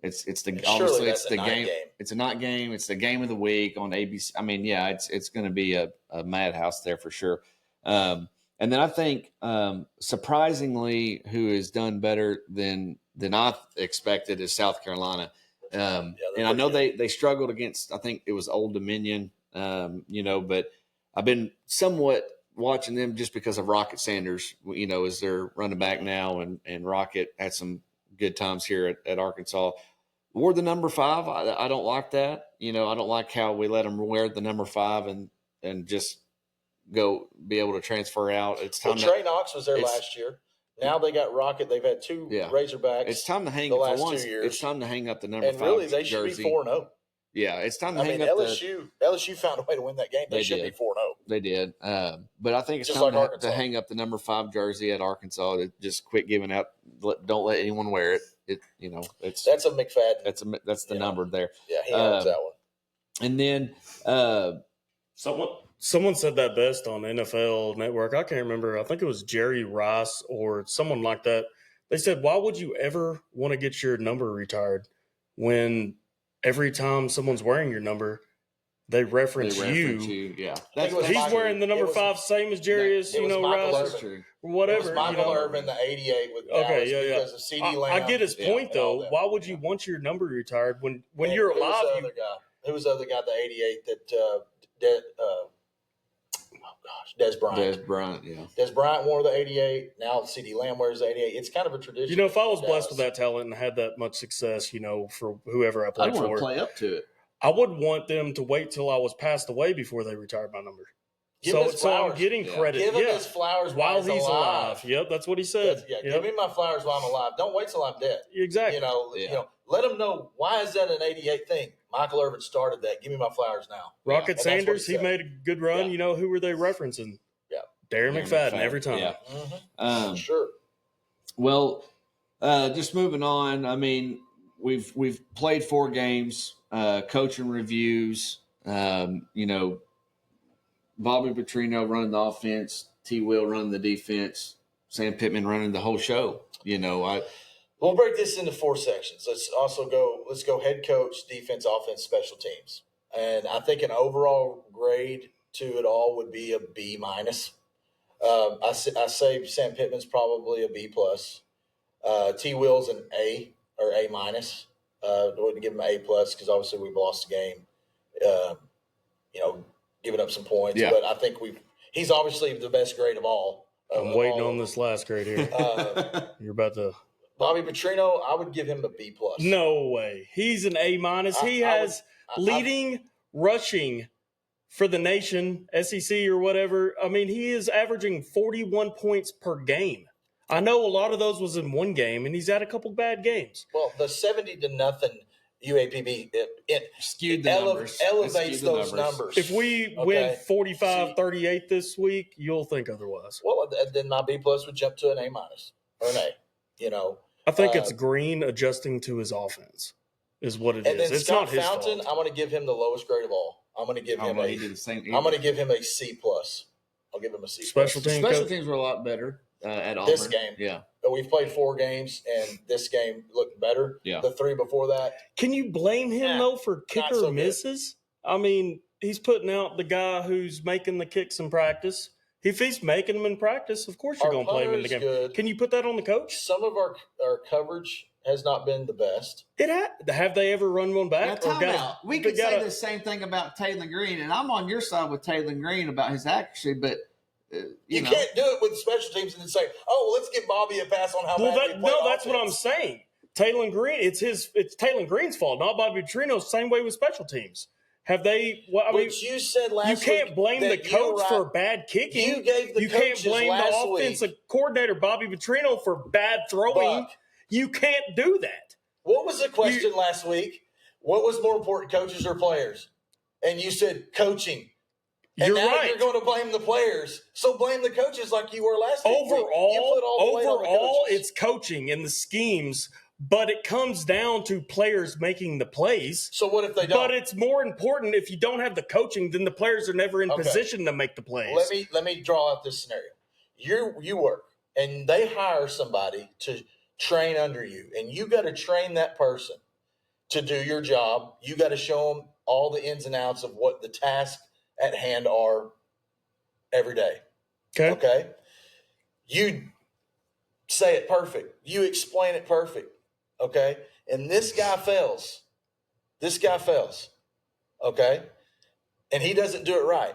It's the game. It's a night game. It's the game of the week on ABC. I mean, yeah, it's going to be a madhouse there for sure. And then I think surprisingly, who has done better than I expected is South Carolina. And I know they struggled against. I think it was Old Dominion. But I've been somewhat watching them just because of Rocket Sanders. As their running back now, and Rocket had some good times here at Arkansas. Wore the number 5. I don't like that. I don't like how we let them wear the number 5 and just go be able to transfer out. It's time. Trey Knox was there last year. Now they got Rocket. They've had 2 Razorbacks. It's time to hang the last 2 years. It's time to hang up the number 5 and really, they should jersey. be 4-0. Yeah, it's time to hang up LSU found a way to win that game. They should be 4-0. They did. But I think it's just time like to hang up the number 5 jersey at Arkansas. To just quit giving out. Don't let anyone wear it. That's a McFadden. That's the number there. Yeah, he owns that one. And then someone said that best on NFL Network. I can't remember. I think it was Jerry Rice or someone like that. They said, "Why would you ever want to get your number retired when every time someone's wearing your number, they reference you?" Yeah, he's wearing the number 5, same as Jerry is. Rice. Whatever. It was Michael Irvin, the 88 with Dallas because of CD Lamb. I get his point though. Why would you want your number retired when you're alive? Who was the other guy, the 88 that Des Bryant. Des Bryant, yeah. Des Bryant wore the 88. Now CD Lamb wears the 88. It's kind of a tradition. If I was blessed with that talent and had that much success, for whoever I played for, I want to play up to it. I would want them to wait till I was passed away before they retired my number. So I'm getting credit. Give him his flowers while he's alive. Yep, that's what he said. Give me my flowers while I'm alive. Don't wait till I'm dead. Exactly. Let them know, why is that an 88 thing? Michael Irvin started that. Give me my flowers now. Rocket Sanders, he made a good run. Yeah. Who were they referencing? Yeah. Darren McFadden every time. Yeah. Mm-hmm. Sure. Well, just moving on. I mean, we've played 4 games, coaching reviews, Bobby Petrino running the offense, T. Will running the defense, Sam Pittman running the whole show. We'll break this into 4 sections. Let's go head coach, defense, offense, special teams. And I think an overall grade to it all would be a B-. I say Sam Pittman's probably a B+. T. Will's an A or A-. I wouldn't give him an A+ because obviously we've lost the game. Giving up some points, but I think he's obviously the best grade of all. I'm waiting on this last grade here. You're about to. Bobby Petrino, I would give him a B+. No way. He's an A-. He has leading rushing for the nation, SEC or whatever. I mean, he is averaging 41 points per game. I know a lot of those was in one game, and he's had a couple bad games. Well, the 70-0 UAPB skewed the numbers. Elevates those numbers. If we win 45-38 this week, you'll think otherwise. Well, then my B+ would jump to an A- or an A. I think it's Green adjusting to his offense is what it is. And then it's Scott not his Fountain, fault. I'm going to give him the lowest grade of all. I'm going to give him I'm going to give him a C+. I'll give him a C+. Special teams were a lot better at Auburn. This game. Yeah. We've played 4 games, and this game looked better. Yeah. The 3 before that. Can you blame him, though, for kicker misses? I mean, he's putting out the guy who's making the kicks in practice. If he's making them in practice, of course you're going to play him in the game. Good. Can you put that on the coach? Some of our coverage has not been the best. Have they ever run one back? We could say the same thing about Taylor Green, and I'm on your side with Taylor Green about his accuracy, but you can't do it with special teams and then say, "Oh, let's give Bobby a pass on how bad we play." No, that's what I'm saying. Taylor Green, it's Taylor Green's fault, not Bobby Petrino's. Same way with special teams. Have they? Well, I mean, you said last week you can't blame the coach for bad kicking. You gave the You can't blame the offensive coordinator, Bobby Petrino, for bad throwing. Buck, you can't do that. What was the question last week? What was more important, coaches or players? And you said coaching. And now you're going to blame the players. So blame the coaches like you were last week. Overall, it's coaching and the schemes, but it comes down to players making the plays. So what if they don't? But it's more important if you don't have the coaching, then the players are never in position to make the plays. Let me draw out this scenario. You work, and they hire somebody to train under you, and you got to train that person to do your job. You got to show them all the ins and outs of what the tasks at hand are every day. Okay. You say it perfect. You explain it perfect. Okay. And this guy fails. Okay. And he doesn't do it right.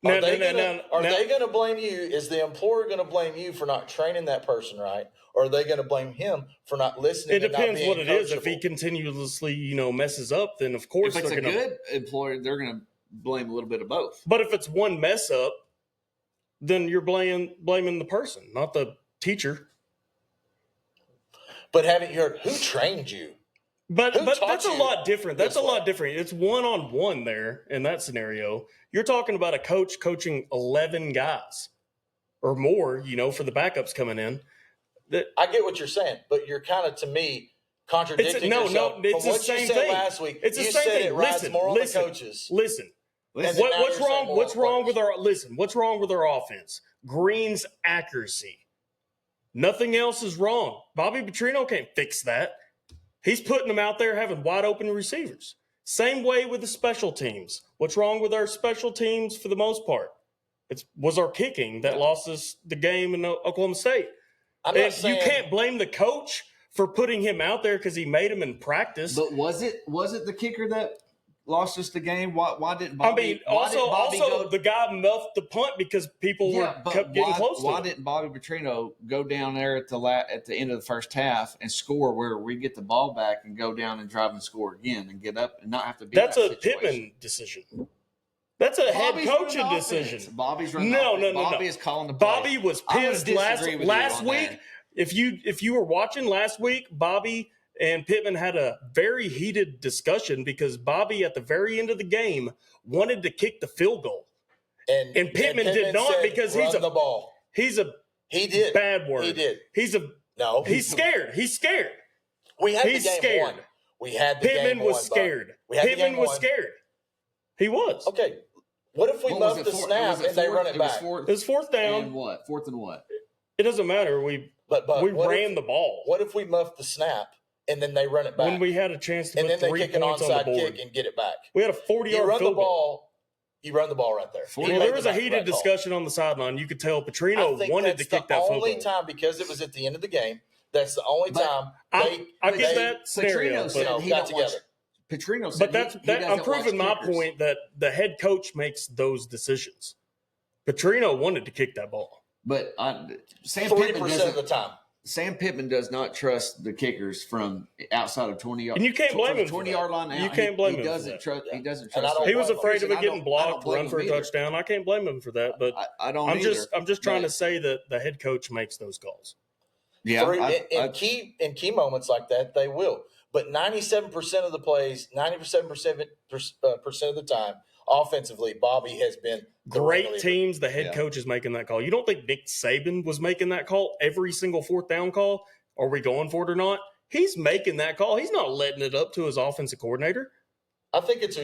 Are they going to blame you? Is the employer going to blame you for not training that person right? Or are they going to blame him for not listening? It depends what it is. If he continuously, messes up, then of course if it's a good employer, they're going to blame a little bit of both. But if it's one mess up, then you're blaming the person, not the teacher. But haven't you heard who trained you? But that's a lot different. That's a lot different. It's one-on-one there in that scenario. You're talking about a coach coaching 11 guys or more, for the backups coming in. I get what you're saying, but you're kind of, to me, contradicting yourself. It's from the what same you said thing. Last week. It's the you same said thing. It rides more on the coaches. Listen. What's wrong with our offense? Green's accuracy. Nothing else is wrong. Bobby Petrino can't fix that. He's putting them out there having wide open receivers. Same way with the special teams. What's wrong with our special teams for the most part? It was our kicking that lost us the game in Oklahoma State. You can't blame the coach for putting him out there because he made him in practice. But was it the kicker that lost us the game? Why didn't Bobby? The guy muffed the punt because people kept getting close to him. Why didn't Bobby Petrino go down there at the end of the first half and score where we get the ball back and go down and drive and score again and get up and not have to be? That's a Pittman decision. That's a head coaching decision. Bobby's running. No. Bobby is calling the play. Bobby was pissed last week. If you were watching last week, Bobby and Pittman had a very heated discussion because Bobby, at the very end of the game, wanted to kick the field goal, and Pittman did not because he's a bad word. He did. He's scared. He's scared. We had he's the game scared. won. We had the Pittman game was won, scared. Pittman was scared. He was. Okay. What if we muff the snap and they run it back? It was fourth down. And what? Fourth and what? It doesn't matter. We ran the ball. What if we muff the snap and then they run it back? When we had a chance to and put then they 3 kick an points on the onside board. kick and get it back. We had a 40-yard field goal. You run the ball right there. Well, there was a heated discussion on the sideline. You could tell Petrino wanted to kick that field goal. The only time, because it was at the end of the game, that's the only time I get that scenario. Petrino said he got don't watch. together. Petrino said I'm proving my point that the head coach makes those decisions. Petrino wanted to kick that ball. But Sam 40% of the time. Sam Pittman does not trust the kickers from outside of 20 yards. And you can't blame him. 20-yard line out. You can't blame him. He doesn't trust. He was afraid of it getting blocked, run for a touchdown. I can't blame him for that. But I'm just trying to say that the head coach makes those calls. Yeah, in key moments like that, they will. But 97% of the plays, 97% of the time, offensively, Bobby has been great teams. The head coach is making that call. You don't think Nick Saban was making that call every single fourth down call? Are we going for it or not? He's making that call. He's not letting it up to his offensive coordinator. I think it's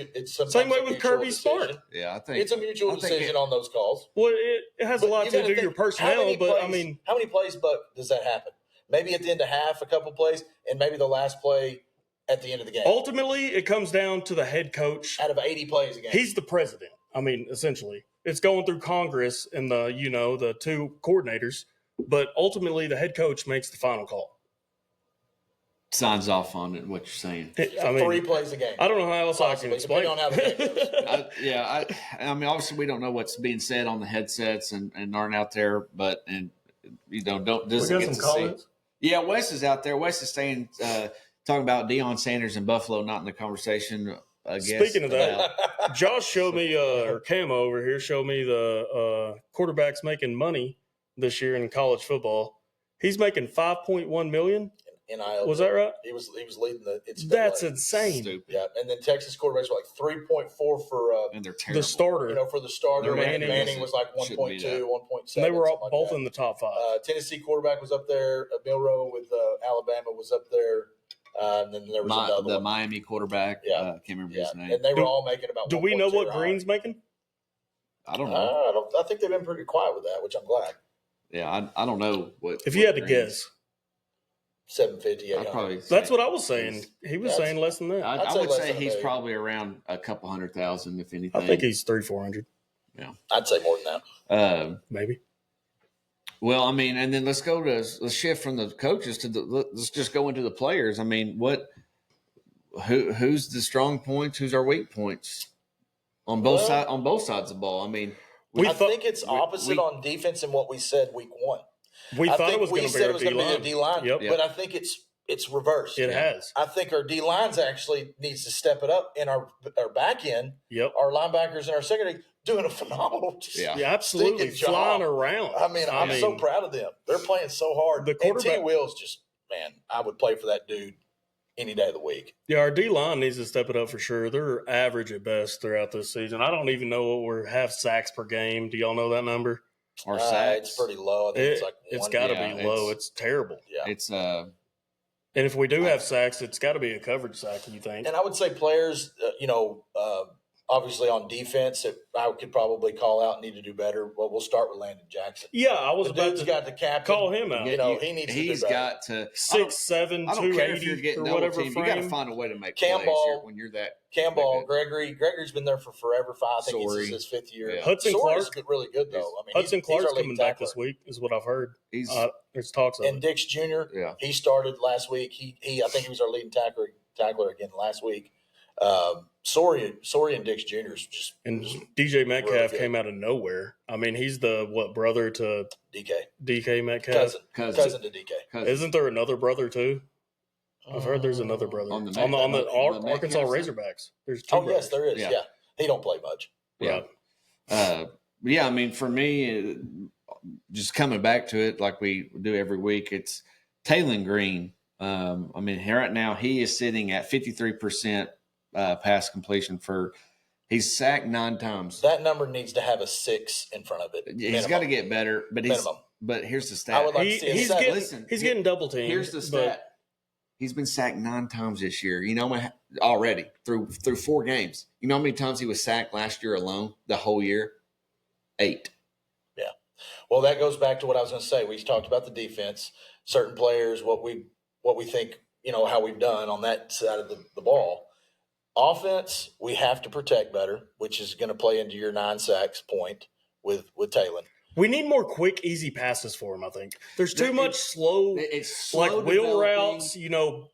same way with Kirby Smart. Yeah, I think it's a mutual decision on those calls. Well, it has a lot to do with your personnel, but how many plays, Buck, does that happen? Maybe at the end of half, a couple plays, and maybe the last play at the end of the game. Ultimately, it comes down to the head coach. Out of 80 plays a game, he's the president. Essentially, it's going through Congress and the two coordinators, but ultimately, the head coach makes the final call. Signs off on it. What you're saying? 3 plays a game. I don't know how else I can explain. Depending on how the game goes. Obviously, we don't know what's being said on the headsets and aren't out there, but doesn't get to see. Yeah, Wes is out there. Wes is saying, talking about Deion Sanders in Buffalo, not in the conversation. a guest. Speaking of that, Josh showed me, or Camo over here showed me the quarterbacks making money this year in college football. He's making $5.1 million. NIL. Was that right? He was leading the. That's insane. Stupid. Yeah, and then Texas quarterbacks were like 3.4 for And they're terrible. The starter. for the starter. Manning was like 1.2, 1.7. And they were something both like in the top 5. Tennessee quarterback was up there. Milroe with Alabama was up there. And then there was another the one. Miami quarterback. Yeah. Can't remember his name. And they were all making about. Do we know what high. Green's making? I don't know. I think they've been pretty quiet with that, which I'm glad. Yeah, I don't know what. If you had to guess. 750, I'd probably That's what I was saying. He was saying less than that. I say would less say than he's $1 million. probably around a couple 100,000, if anything. I think he's 300-400. Yeah, I'd say more than that. Maybe. Well, I mean, and then let's shift from the coaches to let's just go into the players. I mean, who's the strong points? Who's our weak points on both sides of the ball? I mean, I think it's opposite on defense in what we said week 1. We thought it was going to be a D-line, Yep. but I think it's reversed. It has. I think our D-lines actually needs to step it up, and our back end, our linebackers and our secondary doing a phenomenal absolutely flying around. I mean, I'm so proud of them. They're playing so hard. The quarterback, and T. Will's just, man, I would play for that dude any day of the week. Yeah, our D-line needs to step it up for sure. They're average at best throughout this season. I don't even know what we're half sacks per game. Do y'all know that number? Or sacks? It's pretty low. I think it's like it's got to be low. It's terrible. Yeah, it's and if we do have sacks, it's got to be a coverage sack. You think? And I would say players, obviously on defense, I could probably call out need to do better. Well, we'll start with Landon Jackson. Yeah, I was about to got the captain. call him out. He needs to do better. He's got to 6'7", 280 or whatever. You got to find a way to make Cam plays Ball, when you're that. Cam Ball, Gregory's been there for forever. I think this is his 5th year. Yeah. Hudson Clark, really good though. I mean, Hudson Clark's coming back this week, is what I've heard. There's talks of and Dix Jr. Yeah, he started last week. I think he was our leading tackler again last week. Sori and Dix Jr. is just and DJ Metcalf came out of nowhere. I mean, he's the brother to DK Metcalf, cousin to DK. Isn't there another brother too? I've heard there's another brother on the Arkansas Razorbacks. There's 2 brothers. Yes, there is. Yeah. He don't play much. Yeah. I mean, for me, just coming back to it like we do every week, it's Taylon Green. I mean, right now he is sitting at 53% pass completion he's sacked 9 times. That number needs to have a 6 in front of it. He's got to get better, but here's the stat. I would like to see he's getting double teamed. Here's the stat. He's been sacked 9 times this year. You know, already through 4 games. You know how many times he was sacked last year alone, the whole year? 8. Yeah. Well, that goes back to what I was going to say. We talked about the defense, certain players, what we think, how we've done on that side of the ball. Offense, we have to protect better, which is going to play into your 9 sacks point with Taylon. We need more quick, easy passes for him, I think. There's too much slow like wheel routes,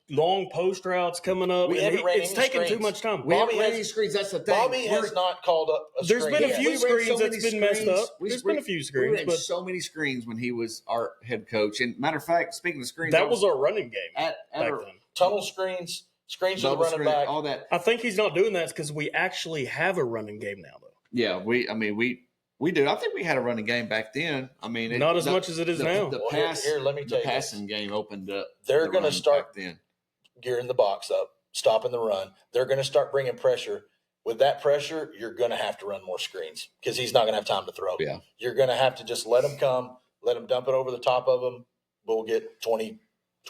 long post routes coming up. It's taking too much time. Bobby has screens. That's the thing. Bobby has not called up a screen. There's been a few screens that's been messed up. There's been a few screens. We ran so many screens when he was our head coach. And matter of fact, speaking of screens, that was our running game back then. Tunnel screens to the running back. All that. I think he's not doing that because we actually have a running game now, though. Yeah, we do. I think we had a running game back then. I mean, not as much as it is now. Let me tell you, passing game opened up. They're going to start gearing the box up, stopping the run. They're going to start bringing pressure. With that pressure, you're going to have to run more screens because he's not going to have time to throw. Yeah, you're going to have to just let him come, let him dump it over the top of him. We'll get 20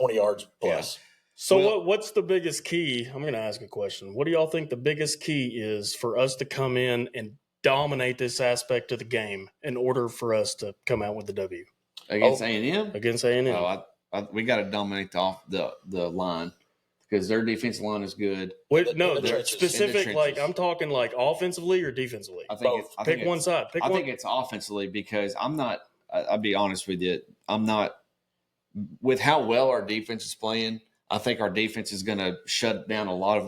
yards plus. Yeah. So what's the biggest key? I'm going to ask a question. What do y'all think the biggest key is for us to come in and dominate this aspect of the game in order for us to come out with the W against A&M? Against A&M. Oh, we got to dominate the line because their defensive line is good. They're specific. Like I'm talking like offensively or defensively. I think pick one side. I think it's offensively because I'm not. I'll be honest with you. I'm not with how well our defense is playing. I think our defense is going to shut down a lot of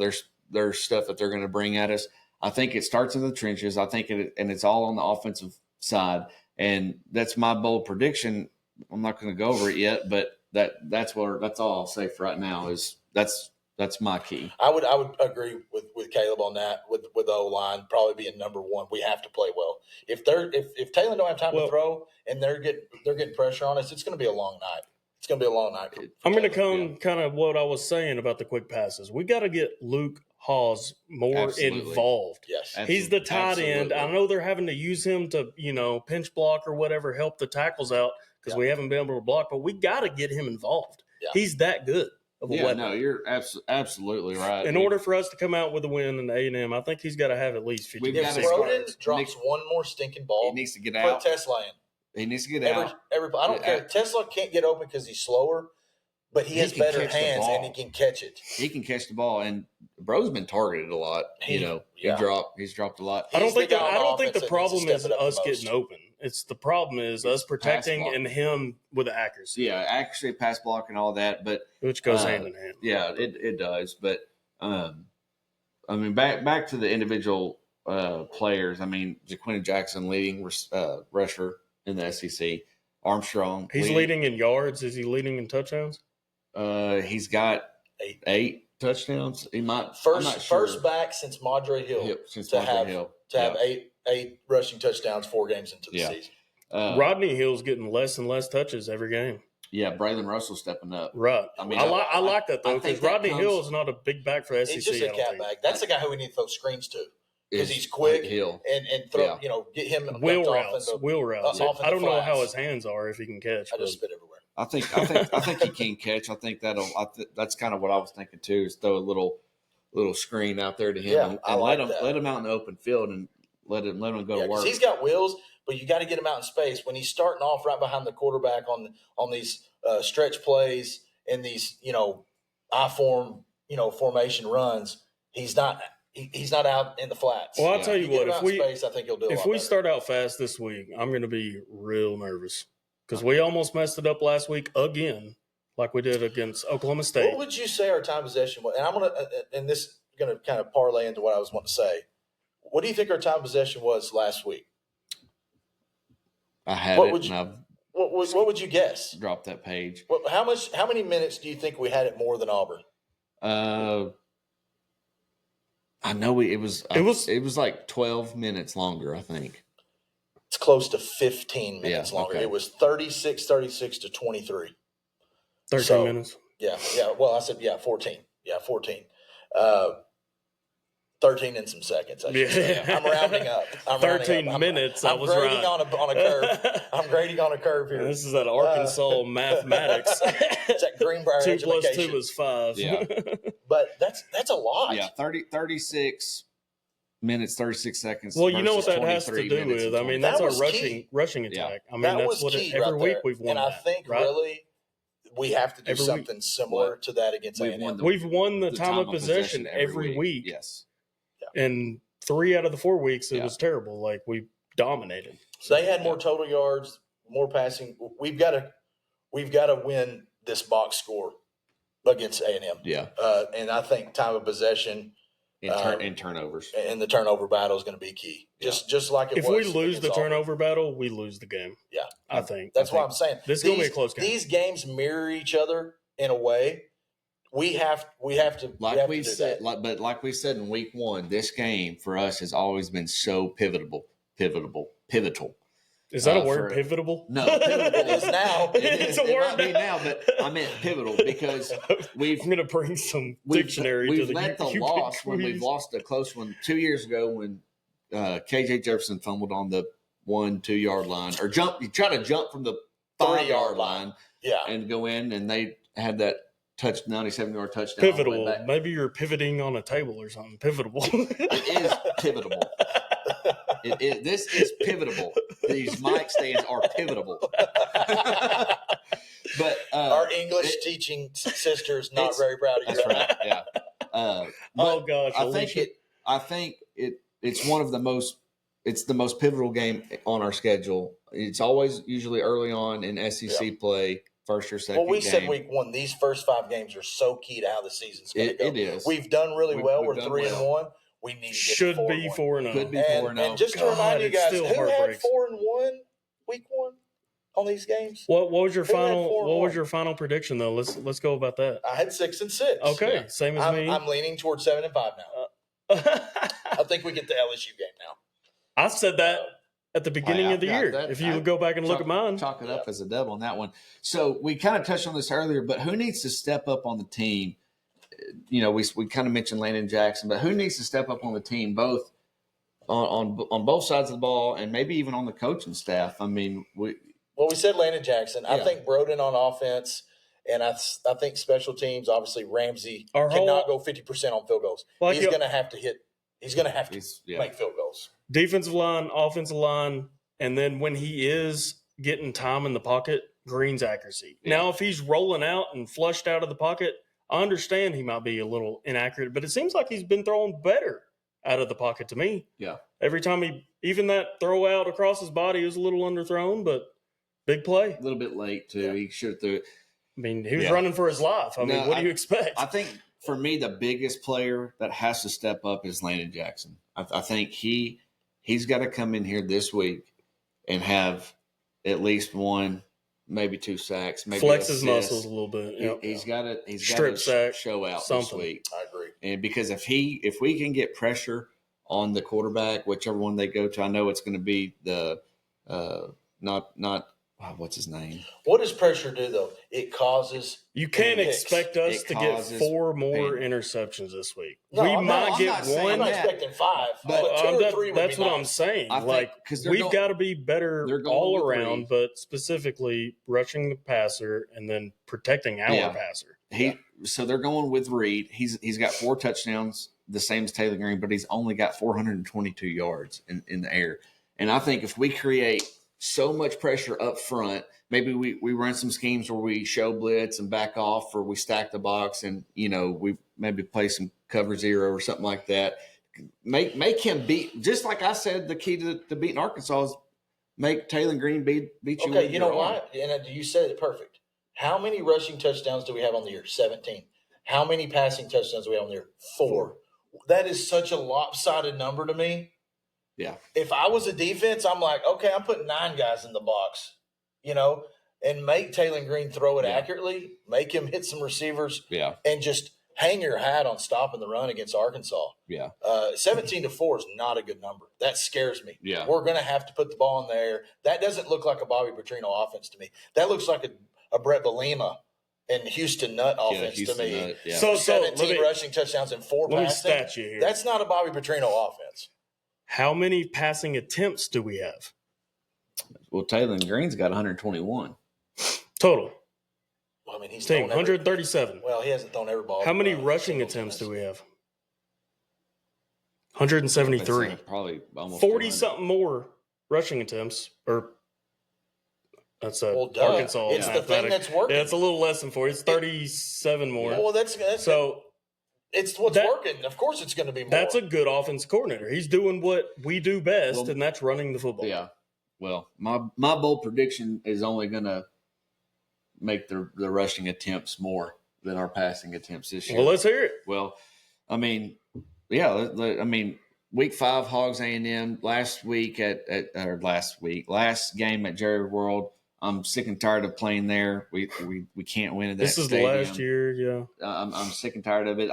their stuff that they're going to bring at us. I think it starts in the trenches. I think it's all on the offensive side, and that's my bold prediction. I'm not going to go over it yet, but that's all I'll say for right now is that's That's my key. I would agree with Caleb on that. With the O-line probably being number one, we have to play well. If Taylor don't have time to throw and they're getting pressure on us, it's going to be a long night. It's going to be a long night. I'm going to come kind of what I was saying about the quick passes. We got to get Luke Hawes more involved. Yes, he's the tight end. I know they're having to use him to pinch block or whatever, help the tackles out because we haven't been able to block. But we got to get him involved. Yeah. He's that good of a weapon. No, you're absolutely right. In order for us to come out with a win in A&M, I think he's got to have at least 50. If Broden drops one more stinking ball, he needs to get out. Put Tesla in. He needs to get out. I don't care. Tesla can't get open because he's slower, but he has better hands and he can catch it. He can catch the ball, and Bro's been targeted a lot. He's dropped a lot. I don't think the problem is us getting open. It's the problem is us protecting and him with accuracy. Yeah, accuracy, pass block, and all that, but which goes hand in hand. Yeah, it does. But I mean, back to the individual players. I mean, Jaquin Jackson leading rusher in the SEC. Armstrong. He's leading in yards. Is he leading in touchdowns? He's got eight touchdowns. He might first back since Madre Hill to have eight rushing touchdowns 4 games into the season. Rodney Hill's getting less and less touches every game. Yeah, Braylon Russell stepping up. Right. I mean, I like that though because Rodney Hill is not a big back for SEC. He's just a cat back. That's the guy who we need to throw screens to. Because he's quick and throw, get him wheel routes. I don't know how his hands are if he can catch. I just spit everywhere. I think he can catch. I think that's kind of what I was thinking too. Is throw a little screen out there to him and let him out in the open field and let him go to work. He's got wheels, but you got to get him out in space when he's starting off right behind the quarterback on these stretch plays and these I form formation runs. He's not out in the flats. Well, I'll tell you what. I think he'll do. If we start out fast this week, I'm going to be real nervous because we almost messed it up last week again, like we did against Oklahoma State. What would you say our time possession was? And this is going to kind of parlay into what I was wanting to say. What do you think our time possession was last week? I had what it. What would you guess? Drop that page. How many minutes do you think we had it more than Auburn? I know it was like 12 minutes longer, I think. It's close to 15 minutes longer. Okay. It was 36 to 23. 13 minutes. Yeah. Well, I said 14. Yeah, 14. 13 and some seconds. I should say. I'm rounding up. 13 minutes. I was grading right. on a curve. I'm grading on a curve here. This is that Arkansas mathematics. It's that Greenbrier 2 education. + 2 is 5. Yeah. But that's a lot. Yeah, 36 minutes, 36 seconds. Well, you know what that has to do with? I mean, that's our rushing attack. Yeah. I mean, that's what every week we've won. And I think really we have to do something similar to that against A&M. We've won the time of possession every week. Yes. Yeah. And 3 out of the 4 weeks, it was terrible. Like, we dominated. So they had more total yards, more passing. We've got to win this box score against A&M. Yeah. And I think time of possession and turnovers. And the turnover battle is going to be key. Just like it was. If we lose the turnover battle, we lose the game. Yeah. I think. That's what I'm saying. This is going to be a close game. These games mirror each other in a way. We have to like we said in week 1, this game for us has always been so pivotal. Is that a word, pivotable? No, pivotal is now. It's a word. It might be now, but I meant pivotal because I'm going to bring some dictionary to the We've let the loss when we've lost a close one 2 years ago when KJ Jefferson fumbled on the 1-2 yard line or he tried to jump from the 5 yard line and go in, and they had that 97-yard touchdown. Pivotal. Maybe you're pivoting on a table or something. Pivotable. It is pivotable. This is pivotable. These mic stands are pivotable. But our English teaching sisters not very proud of you. That's right. Yeah. Oh gosh. I think it's one of the most. It's the most pivotal game on our schedule. It's always usually early on in SEC play. First or second. Well, we game. said week 1. These first 5 games are so key to how the season's going to go. It is. We've done really well. We're 3-1. We need to get should be 4-0. Could be 4-0. And just to remind you guys, who had 4-1 week 1? on these games. What was your Who had final? 4-1? What was your final prediction though? Let's go about that. I had 6-6. Okay, same as me. I'm leaning towards 7-5 now. I think we get the LSU game now. I said that at the beginning of the year. That, if you go back and look at mine, chalk it up as a dub on that one. So we kind of touched on this earlier, but who needs to step up on the team? You know, we kind of mentioned Landon Jackson, but who needs to step up on the team, both on both sides of the ball and maybe even on the coaching staff? I mean, we said Landon Jackson. I think Broden on offense, and I think special teams. Obviously, Ramsey cannot go 50% on field goals. He's going to have to hit. He's going to have to make field goals. Defensive line, offensive line, and then when he is getting time in the pocket, Green's accuracy. Yeah. Now, if he's rolling out and flushed out of the pocket, I understand he might be a little inaccurate, but it seems like he's been throwing better out of the pocket to me. Yeah. Every time even that throw out across his body was a little underthrown, but big play. A little bit late, too. Yeah. He should have threw it. I mean, he was running for his life. I mean, what do you expect? I think, for me, the biggest player that has to step up is Landon Jackson. I think he's got to come in here this week and have at least one, maybe 2 sacks, maybe flex his muscles a little bit. Yep. He's got to show out something. This week. I agree. And because if we can get pressure on the quarterback, whichever one they go to, I know it's going to be the what's his name? What does pressure do, though? It causes – you can't expect us to get 4 more interceptions this week. No, we might get one. I'm not expecting 5, but 2 or 3 would be That's what I'm saying. We've got to be better all around, but specifically rushing the passer and then protecting our passer. So they're going with Reed. He's got 4 touchdowns, the same as Taylor Green, but he's only got 422 yards in the air. And I think if we create – so much pressure up front. Maybe we run some schemes where we show blitz and back off, or we stack the box and, we maybe play some cover 0 or something like that. Make him beat, just like I said, the key to beating Arkansas is make Taylor Green beat you. Okay, you know what? And you said it perfect. How many rushing touchdowns do we have on the year? 17. How many passing touchdowns do we have on the year? 4. That is such a lopsided number to me. Yeah. If I was a defense, I'm like, okay, I'm putting 9 guys in the box, and make Taylor Green throw it accurately, make him hit some receivers, and just hang your hat on stopping the run against Arkansas. Yeah. 17-4 is not a good number. That scares me. Yeah. We're going to have to put the ball in there. That doesn't look like a Bobby Petrino offense to me. That looks like a Brett Bielema and Houston Nutt offense to me. Nutt, yeah. So 17 rushing touchdowns and 4 passing. Let me stat you here. That's not a Bobby Petrino offense. How many passing attempts do we have? Well, Taylor Green's got 121 total. Well, I mean, he's thrown 137. Well, he hasn't thrown every ball. How many rushing attempts do we have? 173. Probably almost 40 something more rushing attempts, or that's Arkansas. It's the thing that's working. Yeah, it's a little less than 40. It's 37 more. Well, that's so. It's what's working. Of course, it's going to be more. That's a good offensive coordinator. He's doing what we do best, and that's running the football. Yeah. Well, my bold prediction is only going to make the rushing attempts more than our passing attempts this year. Well, let's hear it. Well, I mean, week 5 Hogs A&M last game at Jerry World. I'm sick and tired of playing there. We can't win at that This is stadium. the last year, yeah. I'm sick and tired of it.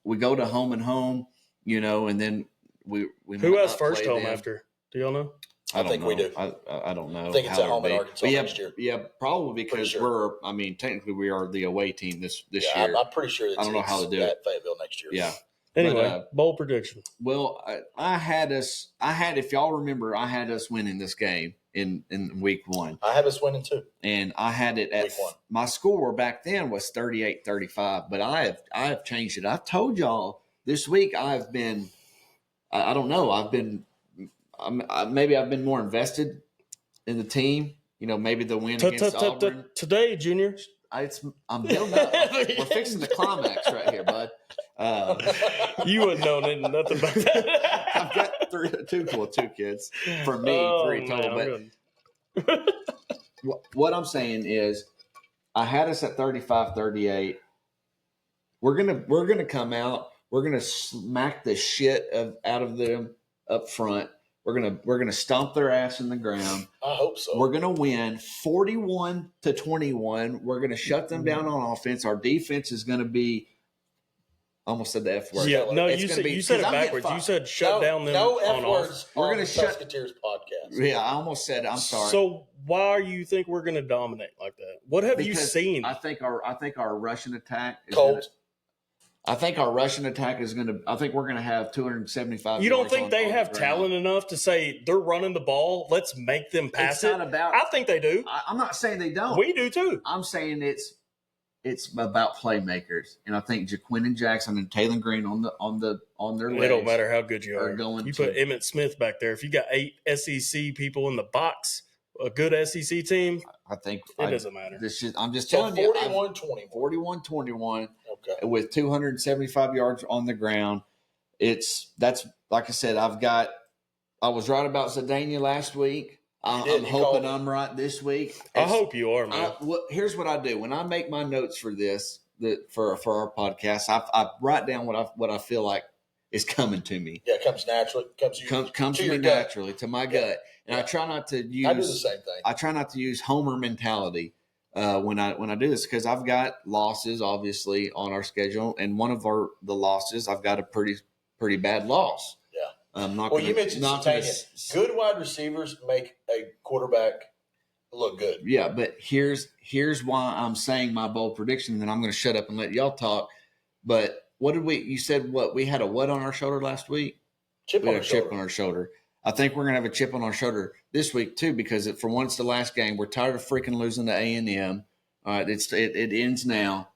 We go to home and home, and then we who has first home them. After? Do y'all know? I think we do. I don't know. I think it's at home in Arkansas next year. Yeah, probably because technically we are the away team this year. I'm pretty sure I don't know how to do it. Fayetteville next year. Yeah. Anyway, bold prediction. Well, if y'all remember, I had us winning this game in week 1. I have us winning too. And I had it at my score back then was 38-35, but I have changed it. I've told y'all this week I've been, I don't know, maybe I've been more invested in the team. Maybe the win against Auburn. Today, Junior. I'm building up. We're fixing the climax right here, bud. You wouldn't know nothing about that. I've got 2 kids. For me, 3 total. But what I'm saying is, I had us at 35-38. We're gonna come out. We're gonna smack the shit out of them up front. We're gonna stomp their ass in the ground. I hope so. We're gonna win 41-21. We're gonna shut them down on offense. Our defense is gonna be. I almost said the F word. Yeah, no, It's you gonna said be- you said it 'cause I'm getting backwards. You fucked. said shut down them No F on words offense. We're on gonna the shut- Tusketeers podcast. Yeah, I almost said it. I'm sorry. So why do you think we're going to dominate like that? What have you Because seen? I think our Russian attack is Colts. I think our Russian attack is going to. I think we're going to have 275. You don't yards think on- they on the have ground. talent enough to say they're running the ball? Let's make them pass It's it. not about. I think they do. I'm not saying they don't. We do too. I'm saying it's about playmakers, and I think Jaquin and Jackson and Taylor Green on their legs. It don't matter how good you are are. going You to- put Emmitt Smith back there. If you got 8 SEC people in the box, a good SEC team, I think it doesn't matter. I'm just So telling you. 41-21. 41-21 Okay. with 275 yards on the ground. That's like I said. I was right about Zidane last week. I'm You hoping called- I'm right this week. I hope you are, man. Here's what I do when I make my notes for this. For our podcast, I write down what I feel like is coming to me. Yeah, it comes naturally. Comes to me your gut. naturally, to my gut, and I try not to use. I do the same thing. I try not to use Homer mentality when I do this because I've got losses obviously on our schedule, and one of the losses I've got a pretty bad loss. Yeah. I'm not. Well, gonna, you mentioned not gonna Satania. Good wide receivers make a quarterback look good. Yeah, but here's why I'm saying my bold prediction, and then I'm going to shut up and let y'all talk. But what did you said what we had a what on our shoulder last week? Chip We on had the a chip shoulder. on our shoulder. I think we're going to have a chip on our shoulder this week too, because for once the last game, we're tired of freaking losing to A&M. All right, it ends now.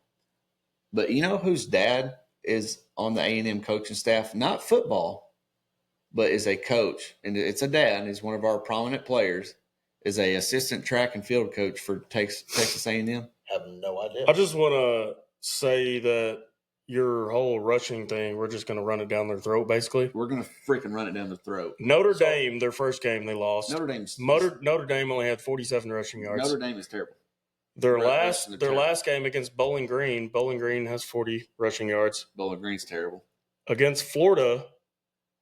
But you know whose dad is on the A&M coaching staff? Not football, but is a coach, and it's a dad. He's one of our prominent players. Is a assistant track and field coach for Texas A&M. Have no idea. I just want to say that your whole rushing thing, we're just going to run it down their throat, basically. We're going to freaking run it down the throat. Notre Dame, their first game, they lost. Notre Dame only had 47 rushing yards. Notre Dame is terrible. Their last game against Bowling Green has 40 rushing yards. Bowling Green's terrible. Against Florida,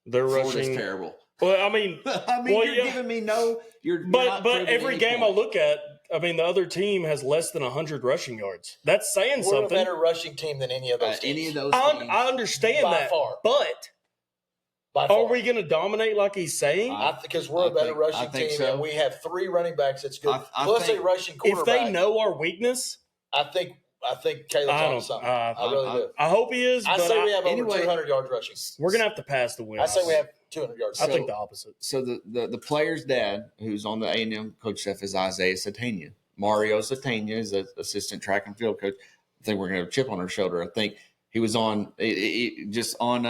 Florida's rushing terrible. Well, I mean, you're giving me no. But every game I look at, I mean, the other team has less than 100 rushing yards. That's saying We're something. a better rushing team than any of those teams. Any of those teams. I understand By that, far. but By far. are we going to dominate like he's saying? Because we're a better rushing team, so. and we have 3 running backs that's good, plus a rushing If quarterback. they know our weakness, I think Caleb's on something. I really do. I hope he is. I but say we have over anyway, 200 yards rushing. We're going to have to pass the win. I say we have 200 yards. I think the opposite. So the player's dad, who's on the A&M coach staff, is Isaiah Satania. Mario Satania is the assistant track and field coach. I think we're going to have a chip on our shoulder. I think he was on just on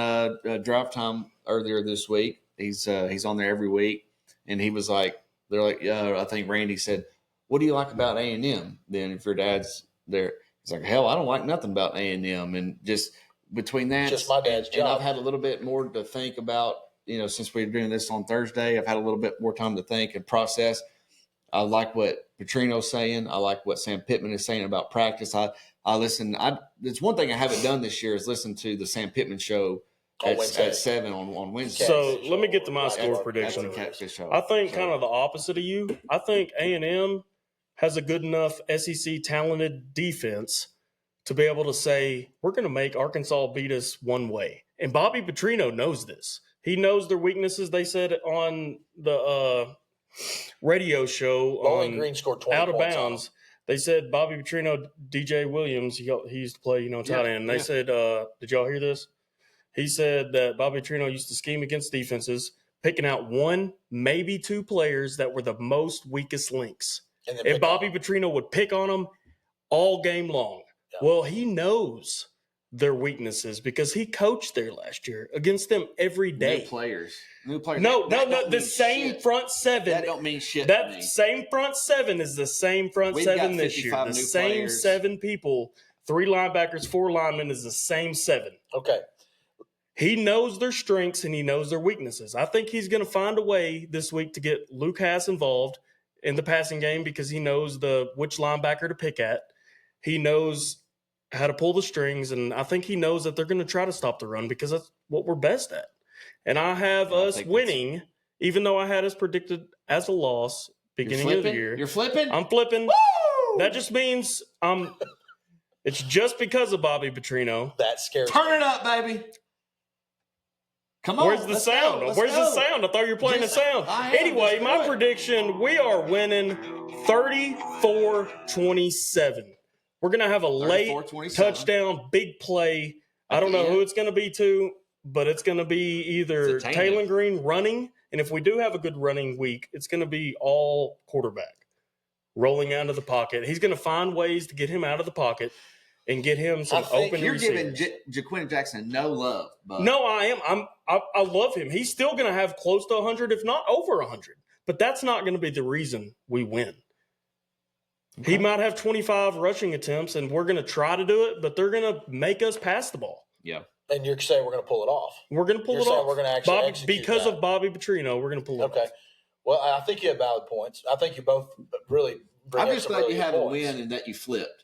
drive time earlier this week. He's on there every week, and he was like, they're like, I think Randy said, "What do you like about A&M?" Then if your dad's there, he's like, "Hell, I don't like nothing about A&M," and just between that, just my dad's job. And I've had a little bit more to think about. Since we're doing this on Thursday, I've had a little bit more time to think and process. I like what Petrino's saying. I like what Sam Pittman is saying about practice. I listen. It's one thing I haven't done this year is listen to the Sam Pittman show at 7 on Wednesday. So let me get to my score prediction. That's the Catfish show. I think kind of the opposite of you. I think A&M has a good enough SEC talented defense to be able to say, we're going to make Arkansas beat us one way. And Bobby Petrino knows this. He knows their weaknesses. They said on the radio show Bowling on Green scored 20 Out of points Bounds. They said Bobby Petrino, DJ Williams, he used to play, tight end. And they said, did y'all hear this? He said that Bobby Petrino used to scheme against defenses, picking out 1, maybe 2 players that were the most weakest links. And Bobby Petrino would pick on them all game long. Yeah. Well, he knows their weaknesses because he coached there last year against them every day. New players. No. The same front 7. That don't mean shit. That same front 7 is the same front 7 this year. The same players. 7 people, 3 linebackers, 4 linemen is the same 7. Okay. He knows their strengths and he knows their weaknesses. I think he's going to find a way this week to get Luke Hass involved in the passing game because he knows which linebacker to pick at. He knows how to pull the strings, and I think he knows that they're going to try to stop the run because that's what we're best at. And I have us winning even though I had us predicted as a loss beginning of the year. You're flipping? I'm flipping. Woo! That just means it's just because of Bobby Petrino. That scares Turn me. it up, baby. Come on. Where's the sound? Where's the sound? I thought you were playing the sound. Anyway, my prediction, we are winning 34-27. We're going to have a late touchdown, big play. I don't know who it's going to be to, but it's going to be either Taylor Green running, and if we do have a good running week, it's going to be all quarterback rolling out of the pocket. He's going to find ways to get him out of the pocket and get him some open You're receivers. giving Jaquin Jackson no love. But. No, I am. I love him. He's still going to have close to 100, if not over 100. But that's not going to be the reason we win. Okay. He might have 25 rushing attempts, and we're going to try to do it, but they're going to make us pass the ball. Yeah. And you're saying we're going to pull it off. We're going to pull it off. We're going to actually execute because of Bobby Petrino, we're going to pull it off. Okay. Well, I think you have valid points. I think you both really bring I'm up just some glad really you good have a points. win and that you flipped.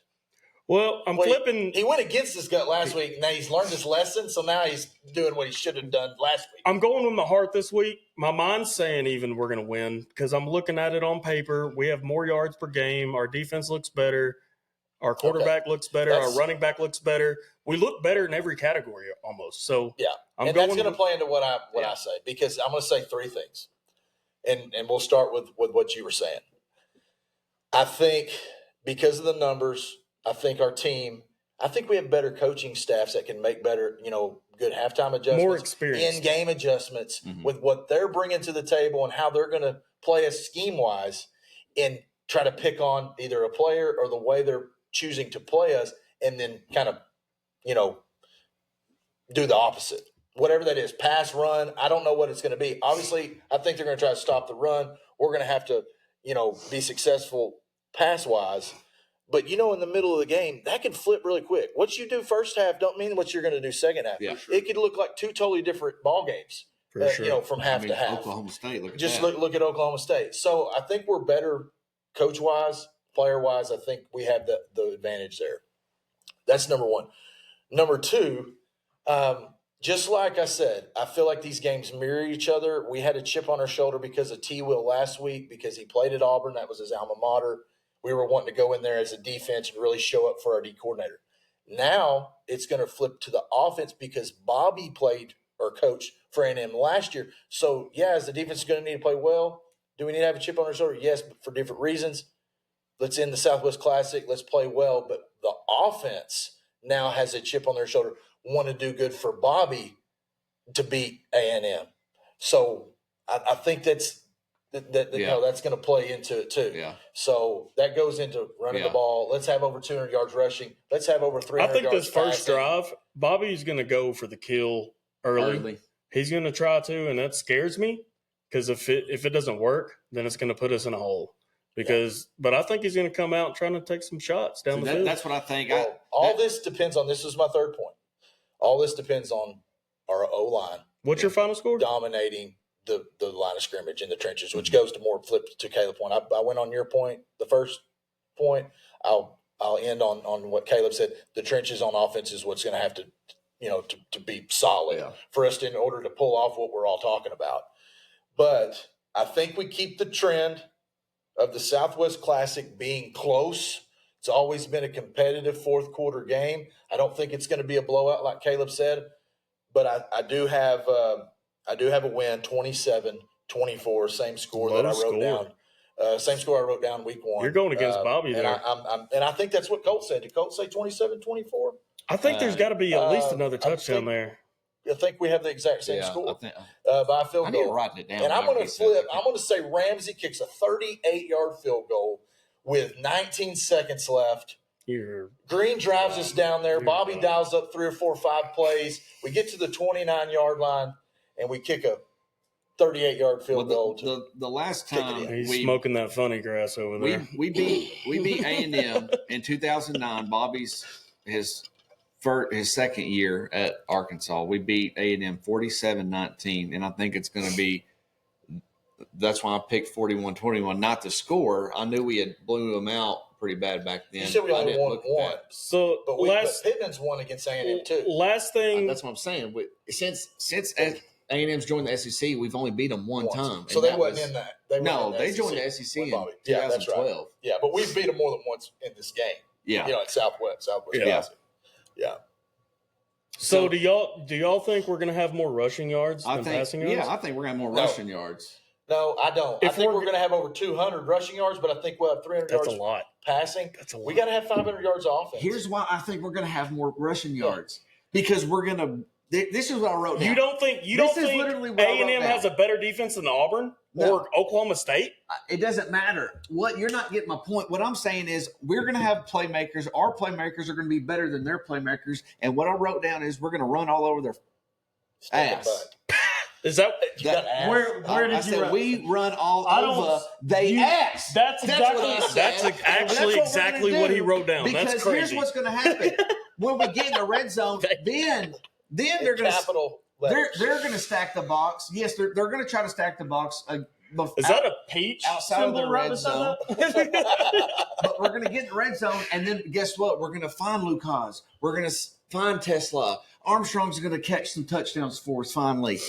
Well, I'm flipping. He went against his gut last week. Now he's learned his lesson, so now he's doing what he should have done last week. I'm going with my heart this week. My mind's saying even we're going to win because I'm looking at it on paper. We have more yards per game. Our defense looks better. Our quarterback looks better. Our running back looks better. We look better in every category almost. So yeah, that's going to play into what I say, because I'm going to say three things, and we'll start with what you were saying. I think because of the numbers, I think our team. I think we have better coaching staffs that can make better, good halftime adjustments, more experience, in-game adjustments with what they're bringing to the table and how they're going to play us scheme-wise, and try to pick on either a player or the way they're choosing to play us, and then kind of, do the opposite. Whatever that is, pass, run, I don't know what it's going to be. Obviously, I think they're going to try to stop the run. We're going to have to, be successful pass-wise. But, in the middle of the game, that can flip really quick. What you do first half don't mean what you're going to do second half. Yeah, sure. It could look like two totally different ball games, from half to half. Oklahoma State, look Yeah. So that goes into running the ball. Let's have over 200 yards rushing. Let's have over 300 yards I think this first passing. drive, Bobby's going to go for the kill early. He's going to try to, and that scares me because if it doesn't work, then it's going to put us in a hole. But I think he's going to come out trying to take some shots down the field. That's what I think. Well, this depends on – this is my third point. All this depends on our O-line. What's your final score? Dominating the line of scrimmage in the trenches, which goes to more flip to Caleb's point. I went on your point, the first point. I'll end on what Caleb said. The trenches on offense is what's going to have to, to be solid for us in order to pull off what we're all talking about. But I think we keep the trend of the Southwest Classic being close. It's always been a competitive fourth quarter game. I don't think it's going to be a blowout like Caleb said, but I do have a win, 27-24, same score that I wrote down. Same score I wrote down week one. You're going against Bobby there. And I think that's what Colt said. Did Colt say 27-24? I think there's got to be at least another touchdown there. I think we have the exact same score. By a field goal. I need to write it down. And I'm going to flip. I'm going to say Ramsey kicks a 38-yard field goal with 19 seconds left. Green drives us down there. Bobby dials up 3 or 4 or 5 plays. We get to the 29-yard line, and we kick a 38-yard field goal. The last time he's smoking that funny grass over there. We beat A&M in 2009. Bobby's his second year at Arkansas. We beat A&M 47-19, and I think it's going to be. That's why I picked 41-21, not the score. I knew we had blew them out pretty bad back then. You said we only won one. So, but Pittman's won against A&M too. Last thing. That's what I'm saying. Since A&M's joined the SEC, we've only beat them one time. So they wasn't in that. They joined the SEC in 2012. Yeah, that's right. Yeah, but we've beat them more than once in this game. Yeah. At Southwest Classic. Yeah. So do y'all think we're going to have more rushing yards than passing yards? Yeah, I think we're going to have more rushing yards. No, I don't. I think we're going to have over 200 rushing yards, but I think we'll have 300 yards. That's a lot. Passing. That's a lot. We got to have 500 yards of offense. Here's why I think we're going to have more rushing yards. Because we're going to – this is what I wrote down. You don't think A&M has a better defense than Auburn or Oklahoma State? It doesn't matter. You're not getting my point. What I'm saying is we're going to have playmakers. Our playmakers are going to be better than their playmakers. And what I wrote down is we're going to run all over their ass. Is that where did you run? We run all over they ass. That's actually exactly what he wrote down. Because that's crazy. Here's what's going to happen when we get in the red zone. Then they're going to stack the box. Yes, they're going to try to stack the box. Is that a peach outside of the red zone? But we're going to get in the red zone, and then guess what? We're going to find Lucas. We're going to find Tesla. Armstrong's going to catch some touchdowns for us finally.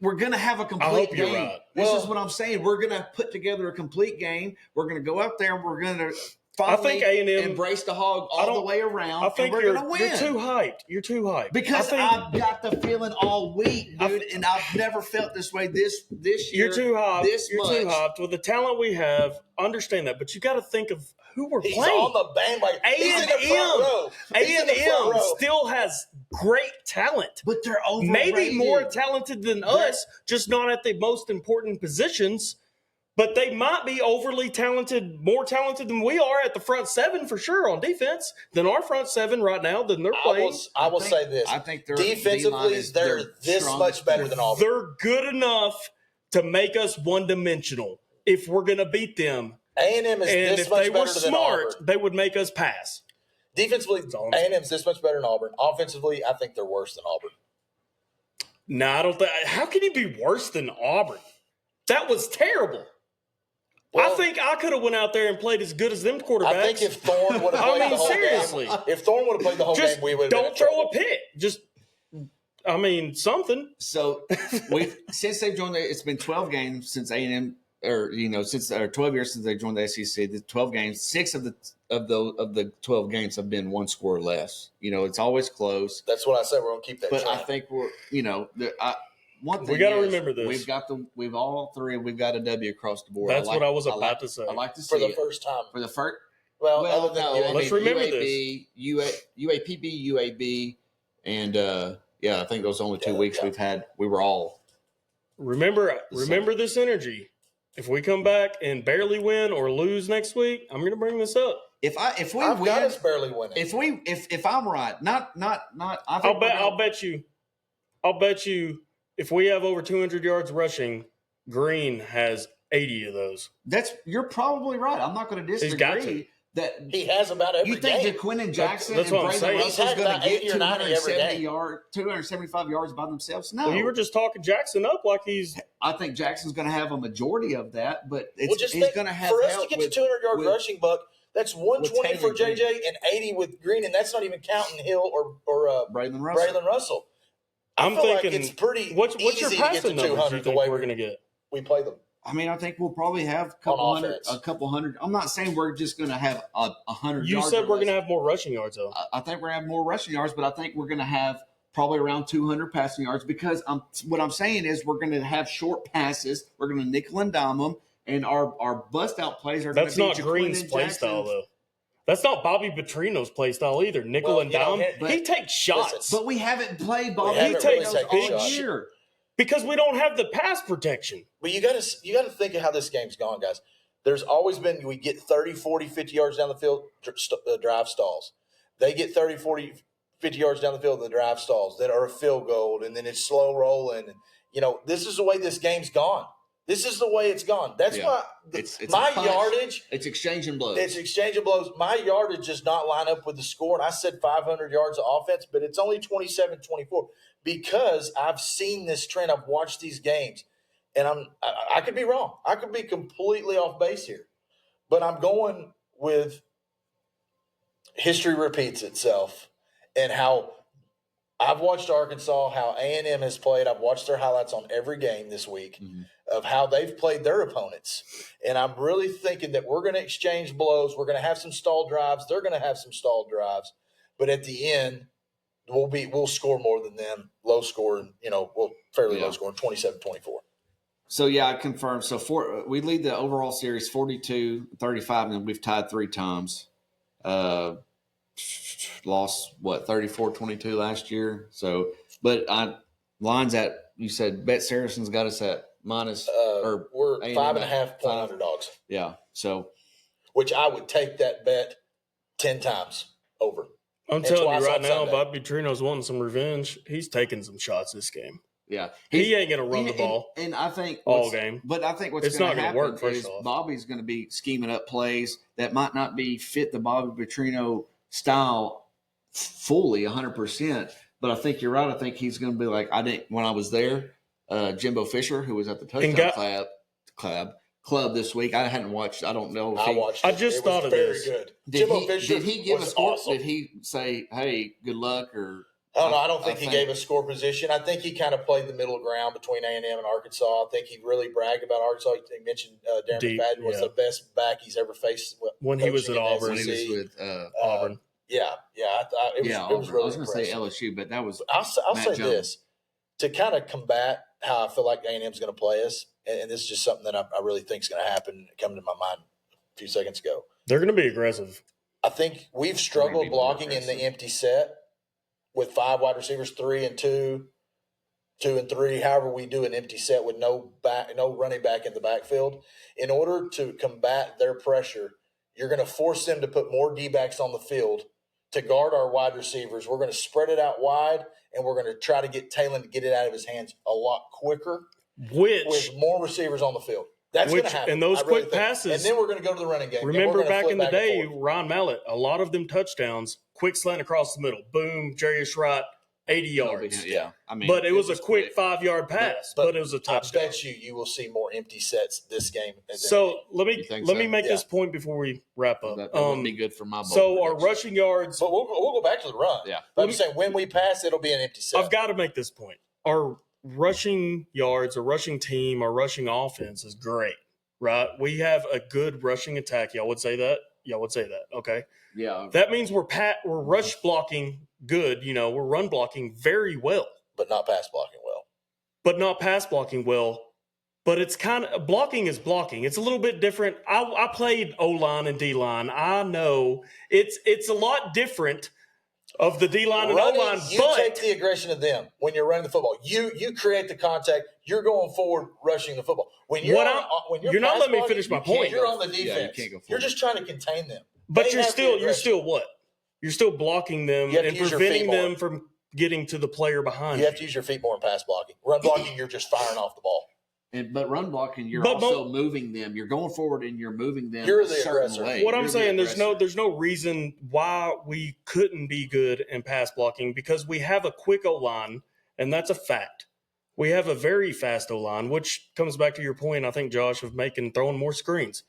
We're going to have a complete game. Right. This is what I'm saying. We're going to put together a complete game. We're going to go out there, and we're going to finally I think A&M embrace the hog all the way around. I think we're going to win. You're too hyped. Because I've got the feeling all week, dude, and I've never felt this way this year. You're too hyped. Too hyped. With the talent we have, understand that. But you got to think of who we're He's playing. on the bandwagon. A&M still has great talent. But they're overrated. Maybe more talented than us, just not at the most important positions. But they might be overly talented, more talented than we are at the front seven for sure on defense than our front seven right now than they're playing. I will say this. I think defensively, they're this much better than Auburn. They're good enough to make us one-dimensional if we're going to beat them. A&M is this much better than Auburn. And if they were smart, they would make us pass. Defensively, A&M is this much better than Auburn. Offensively, I think they're worse than Auburn. No, I don't think. How can you be worse than Auburn? That was terrible. Well, I think I could have went out there and played as good as them quarterbacks. I think if Thorne would have played the whole seriously. game. If Thorne would have played the whole game, we would have don't throw a pick. Just, something. So since they've joined, it's been 12 games since A&M, or 12 years since they joined the SEC. The 12 games, 6 of the 12 games have been one score or less. It's always close. That's what I said. We're gonna keep that. But trend. I think we're one thing we got to remember this. We've got a W across the board. That's what I was about to say. I like to see for the first time. For the first. Well, let's remember UAB, this. UAPB, UAB, and I think those only 2 weeks we've had. We were all. Remember this energy. If we come back and barely win or lose next week, I'm going to bring this up. If we I've win, got us barely winning. If I'm right, not. I'll bet you. If we have over 200 yards rushing, Green has 80 of those. You're probably right. I'm not going to disagree. He's got to. That he has about every You think game. Jaquin Jackson that's and what I'm Braden saying. Russell's going to get 270 275 yards by themselves? No. Well, you were just talking Jackson up like he's. I think Jackson's going to have a majority of that, but he's going to have for us to get to 200 yards rushing, Buck. That's 120 for JJ and 80 with Green, and that's not even counting Hill or Braden Russell. I'm thinking like it's pretty. What's easy your to get passing to 200 numbers? You think we're going to get? We play them. I mean, I think we'll probably have a couple hundred. I'm not saying we're just going to have 100 yards. You said we're going to have more rushing yards, though. I think we're going to have more rushing yards, but I think we're going to have probably around 200 passing yards because what I'm saying is we're going to have short passes. We're going to nickel and dime them, and our bust-out plays are going to be That's not Green's play style, though. That's not Bobby Petrino's play style either. Nickel and dime. He takes shots. But we haven't played Bobby Petrino's all year. Because we don't have the pass protection. But you got to think of how this game's gone, guys. There's always been we get 30, 40, 50 yards down the field, drive stalls. They get 30, 40, 50 yards down the field, the drive stalls that are a field goal, and then it's slow rolling. And, this is the way this game's gone. This is the way it's gone. That's why my yardage. It's exchanging blows. It's exchanging blows. My yardage does not line up with the score. And I said 500 yards of offense, but it's only 27-24 because I've seen this trend. I've watched these games, and I could be wrong. I could be completely off base here, but I'm going with history repeats itself and how I've watched Arkansas, how A&M has played. I've watched their highlights on every game this week of how they've played their opponents. And I'm really thinking that we're going to exchange blows. We're going to have some stall drives. They're going to have some stall drives. But at the end, we'll score more than them. Low scoring, fairly low scoring, 27-24. So, yeah, I confirm. So, we lead the overall series 42-35, and then we've tied 3 times. Lost, 34-22 last year. So, but lines at, you said Bet Saracen's got us at minus. We're 5.5 point underdogs. Yeah. So, which I would take that bet 10 times over. I'm telling you right now, Bob Petrino's wanting some revenge. He's taking some shots this game. Yeah, he ain't going to run the ball, and I think all game. But I think what's going to happen is Bobby's going to be scheming up plays that might not be fit the Bobby Petrino style fully 100%. But I think you're right. I think he's going to be like when I was there. Jimbo Fisher, who was at the touchdown club this week. I hadn't watched. I don't know. I watched. I just thought of this. Very good. Did he give a score? Awesome. Did he say, "Hey, good luck"? Or Oh no, I don't think he gave a score position. I think he kind of played the middle ground between A&M and Arkansas. I think he really bragged about Arkansas. He mentioned Darren McFadden was the best back he's ever faced when he was at Auburn. When he was with Auburn. It was really. I was going to say LSU, but that was. I'll say this to kind of combat how I feel like A&M is going to play us, and this is just something that I really think is going to happen. Coming to my mind a few seconds ago, they're going to be aggressive. I think we've struggled blocking in the empty set. With 5 wide receivers, 3 and 2, 2 and 3, however we do an empty set with no running back in the backfield. In order to combat their pressure, you're going to force them to put more D-backs on the field to guard our wide receivers. We're going to spread it out wide, and we're going to try to get Talon to get it out of his hands a lot quicker with more receivers on the field. That's going to happen. And those quick passes. And then we're going to go to the running game. Remember back in the day, Ron Mallett, a lot of them touchdowns, quick slant across the middle. Boom, Jarius Wright, 80 yards. Yeah. But it was a quick 5-yard pass, but it was a touchdown. I bet you will see more empty sets this game. So let me make this point before we wrap up. That would be good for my bowl. So our rushing yards. But we'll go back to the run. Yeah. But I'm saying when we pass, it'll be an empty set. I've got to make this point. Our rushing yards, our rushing team, our rushing offense is great. Right, we have a good rushing attack. Y'all would say that. Okay. Yeah. That means we're rush blocking good. We're run blocking very well, but not pass blocking well. But it's kind of blocking is blocking. It's a little bit different. I played O-line and D-line. I know it's a lot different of the D-line and O-line. You take the aggression of them when you're running the football. You create the contact. You're going forward, rushing the football. When you're not letting me finish my point. You're on the defense. Yeah, you can't go forward. You're just trying to contain them. But you're still what? You're still blocking them and preventing them from getting to the player behind you. You have to use your feet more in pass blocking. Run blocking, you're just firing off the ball. But run blocking, you're also moving them. You're going forward and you're moving them. You're the aggressor. What I'm saying, there's no reason why we couldn't be good in pass blocking because we have a quick O-line, and that's a fact. We have a very fast O-line, which comes back to your point, I think, Josh, of throwing more screens.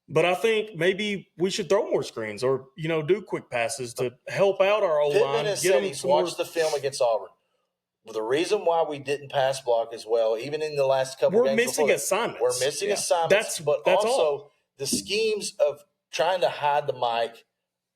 But I think maybe we should throw more screens or, do quick passes to help out our O-line. Pittman has said he's watched the film against Auburn. The reason why we didn't pass block as well, even in the last couple of games. We're missing assignments. We're missing assignments. But also all. The schemes of trying to hide the mic.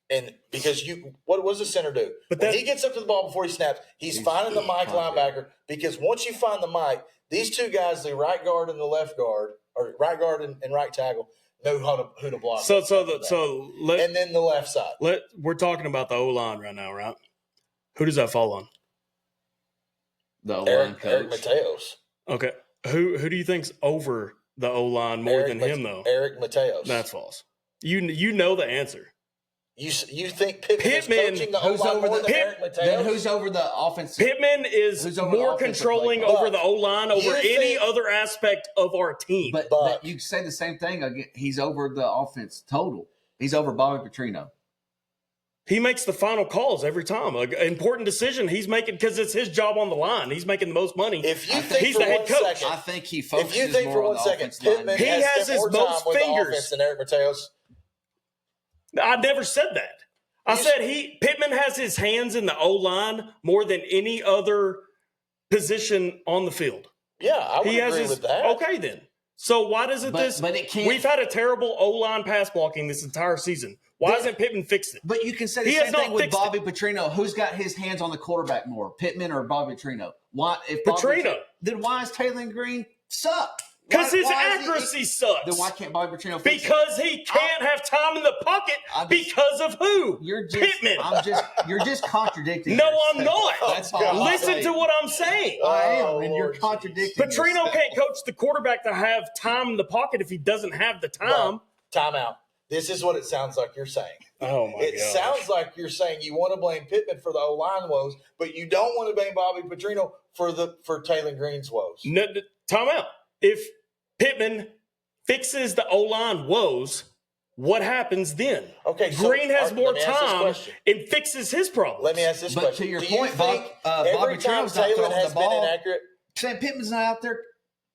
And because what does the center do? When he gets up to the ball before he snaps, he's finding the mic linebacker. Because once you find the mic, these two guys, the right guard and the left guard, or right guard and right tackle, know who to block. And then the left side. We're talking about the O-line right now, right? Who does that fall on? The O-line coach. Eric Mateos. Okay. Who do you think's over the O-line more than him, though? Eric Mateos. That's false. You know the answer. You think Pittman is coaching the O-line more than Eric Mateos? Then who's over the offense? Pittman is more controlling over the O-line over any other aspect of our team. But you say the same thing. He's over the offense total. He's over Bobby Petrino. He makes the final calls every time. An important decision he's making because it's his job on the line. He's making the most money. If you think he's the head coach. I think he focuses more on the offense line. Pittman has his most fingers than Eric Mateos. I never said that. I said Pittman has his hands in the O-line more than any other position on the field. Yeah, I would agree with that. Okay, then. So why doesn't But it can't. We've had a terrible O-line pass blocking this entire season. Why hasn't Pittman fixed it? But you can say the same thing with Bobby Petrino. Who's got his hands on the quarterback more, Pittman or Bobby Petrino? Petrino. Then why is Taylor Green suck? Because his accuracy sucks. Then why can't Bobby Petrino fix Because he can't have time in the pocket because of who? Pittman. You're just contradicting No, yourself. I'm not. That's all Listen to what I'm saying. I am, and you're contradicting Petrino yourself. can't coach the quarterback to have time in the pocket if he doesn't have the time. Well, time out. This is what it sounds like you're saying. Oh, my God. It sounds like you're saying you want to blame Pittman for the O-line woes, but you don't want to blame Bobby Petrino for Taylor Green's woes. No, time out. If Pittman fixes the O-line woes, what happens then? Okay, so Green has more time and fixes his problems. Let me ask this But question. to your Do point, you think Bobby every time Petrino's not Taylor throwing has the been ball. inaccurate? Saying Pittman's not out there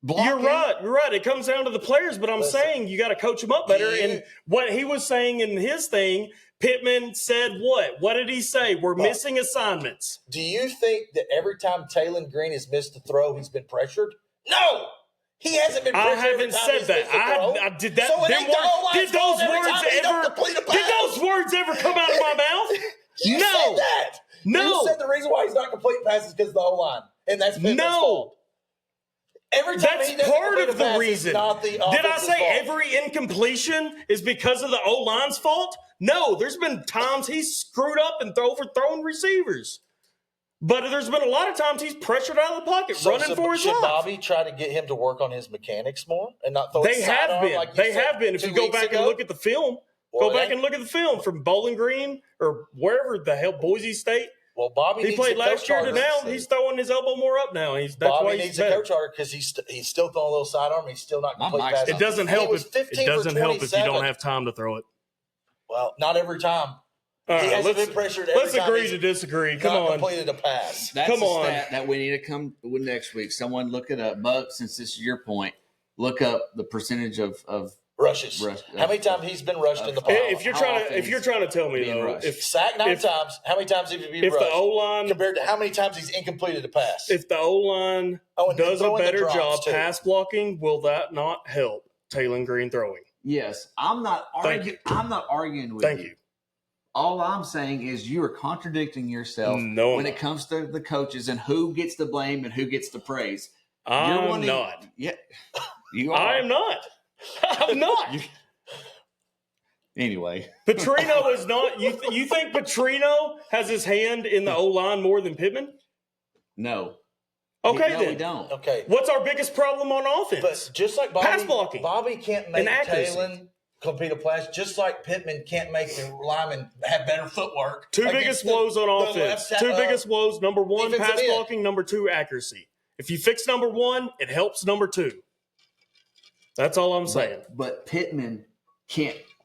blocking. You're right. You're right. It comes down to the players, but I'm saying you got to coach them up better. And what he was saying in his thing, Pittman said what? What did he say? We're missing assignments. Do you think that every time Taylor Green has missed a throw, he's been pressured? No. He hasn't been pressured. I haven't said that. I did that. So Did those words ever come out of my mouth? You said that. No. You said the reason why he's not completing passes because of the O-line. And that's Pittman's fault. Every time That's part of the reason. Did I say every incompletion is because of the O-line's fault? No, there's been times he's screwed up and overthrown receivers. But there's been a lot of times he's pressured out of the pocket, running for his life. Should Bobby try to get him to work on his mechanics more and not throw They have been. They have been. If you go back and look at the film, from Bowling Green or wherever the hell, Boise State. Well, Bobby he played last year to now. He's throwing his elbow more up now. Bobby needs to coach harder because he's still throwing a little sidearm. He's still not complete passes. It doesn't help if you don't have time to throw it. Well, not every time. All he right, hasn't been pressured every time. Let's agree to disagree. Come on. Completed a pass. That's a stat that we need to come with next week. Someone look it up. Buck, since this is your point, look up the percentage of rushes. How many times he's been rushed in the pocket? If you're trying to tell me though, if sacked 9 times, how many times have you been rushed? If the O-line compared to how many times he's incompleted a pass? If the O-line does a better job pass blocking, will that not help Taylor Green throwing? Yes, I'm not arguing. I'm not arguing with you. Thank you. All I'm saying is you are contradicting yourself when it comes to the coaches and who gets the blame and who gets the praise. I'm not. Yeah, you are. I am not. I'm not. Anyway, Petrino is not. You think Petrino has his hand in the O-line more than Pittman? No. Okay, no, then. we don't. Okay. What's our biggest problem on offense? But just like Bobby, pass blocking, Bobby can't make Taylor complete a pass, just like Pittman can't make the lineman have better footwork. Two biggest woes on offense. Two biggest woes. Number one, pass blocking. Number two, accuracy. If you fix number one, it helps number two. That's all I'm saying. But Pittman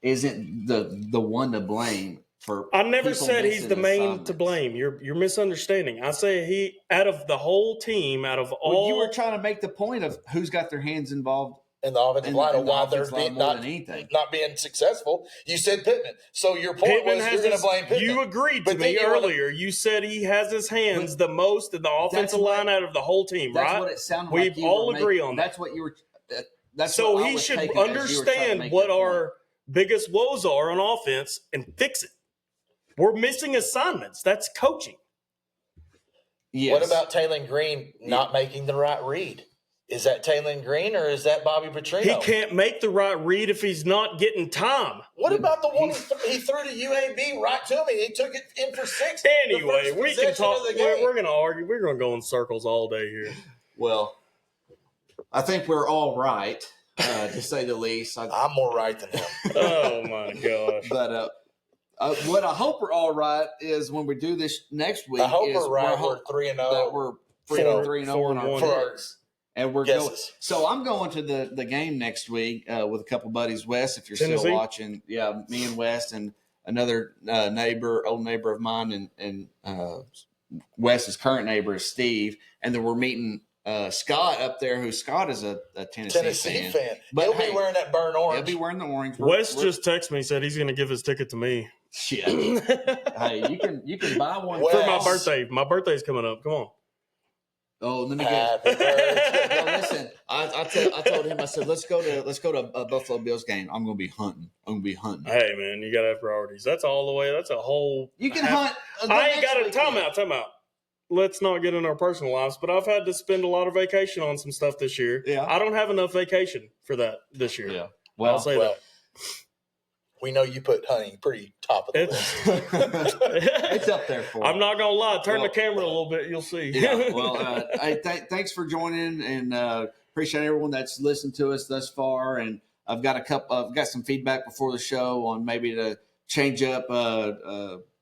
isn't the one to blame for. I never said he's the main to blame. You're misunderstanding. I say he out of the whole team, out of all. You were trying to make the point of who's got their hands involved in the offensive line, or why they're not being successful. You said Pittman. So your point was you're going to blame Pittman. You agreed to me earlier. You said he has his hands the most in the offensive line out of the whole team, right? That's what it sounded like. We all agree on that. That's what you were. So he should understand what our biggest woes are on offense and fix it. We're missing assignments. That's coaching. Yes. What about Taylor Green not making the right read? Is that Taylor Green or is that Bobby Petrino? He can't make the right read if he's not getting time. What about the one he threw to UAB right to me? He took it in for 6. Anyway, we can talk. We're going to argue. We're going to go in circles all day here. Well, I think we're all right, to say the least. I'm more right than him. Oh, my gosh. But what I hope we're all right is when we do this next week. I hope we're right. We're 3-0. That we're 3-0 on our picks. And we're going. So I'm going to the game next week with a couple buddies. Wes, if you're still watching, me and Wes and another old neighbor of mine, and Wes's current neighbor is Steve, and then we're meeting Scott up there. Scott is a Tennessee fan. But he'll be wearing that burnt orange. He'll be wearing the orange. Wes just texted me, said he's going to give his ticket to me. Shit. Hey, you can buy one for my birthday. My birthday's coming up. Come on. Oh, let me get. No, listen. I told him. I said, let's go to a Buffalo Bills game. I'm gonna be hunting. Hey man, you gotta have priorities. That's all the way. That's a whole. You can hunt. I ain't got a time out. Let's not get in our personal lives, but I've had to spend a lot of vacation on some stuff this year. Yeah. I don't have enough vacation for that this year. Yeah. Well, I'll say that. We know you put hunting pretty top of the list. It's up there for I'm not going to lie. Turn the camera a little bit. You'll see. Yeah. Well, hey, thanks for joining, and appreciate everyone that's listened to us thus far. And I've got some feedback before the show on maybe to change up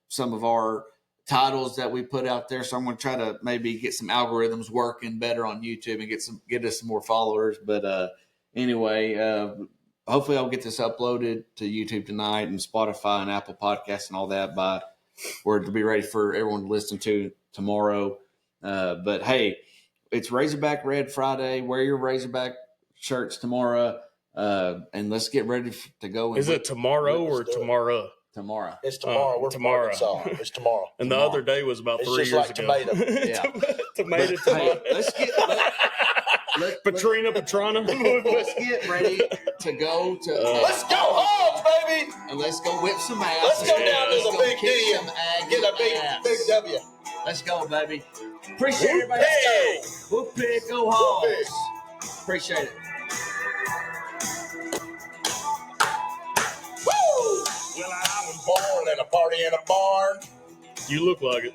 some of our titles that we put out there. So I'm going to try to maybe get some algorithms working better on YouTube and get us some more followers. But anyway, hopefully I'll get this uploaded to YouTube tonight and Spotify and Apple Podcasts and all that for it to be ready for everyone to listen to tomorrow. But hey, it's Razorback Red Friday. Wear your Razorback shirts tomorrow. And let's get ready to go. Is it tomorrow or tomorrow? Tomorrow. It's tomorrow. We're tomorrow. It's tomorrow. And the other day was about 3 years like ago. Tomato. Yeah. Tomato. Hey, Petrino. Let's get ready to go to. Let's go Hogs, baby! And let's go whip some ass. Let's go down to the Big kick D some and get a big W. Let's go, baby. Appreciate everybody. Let's go. Whoop pig, go Hogs. Appreciate it. Woo! Well, I was born in a party in a barn. You look like it.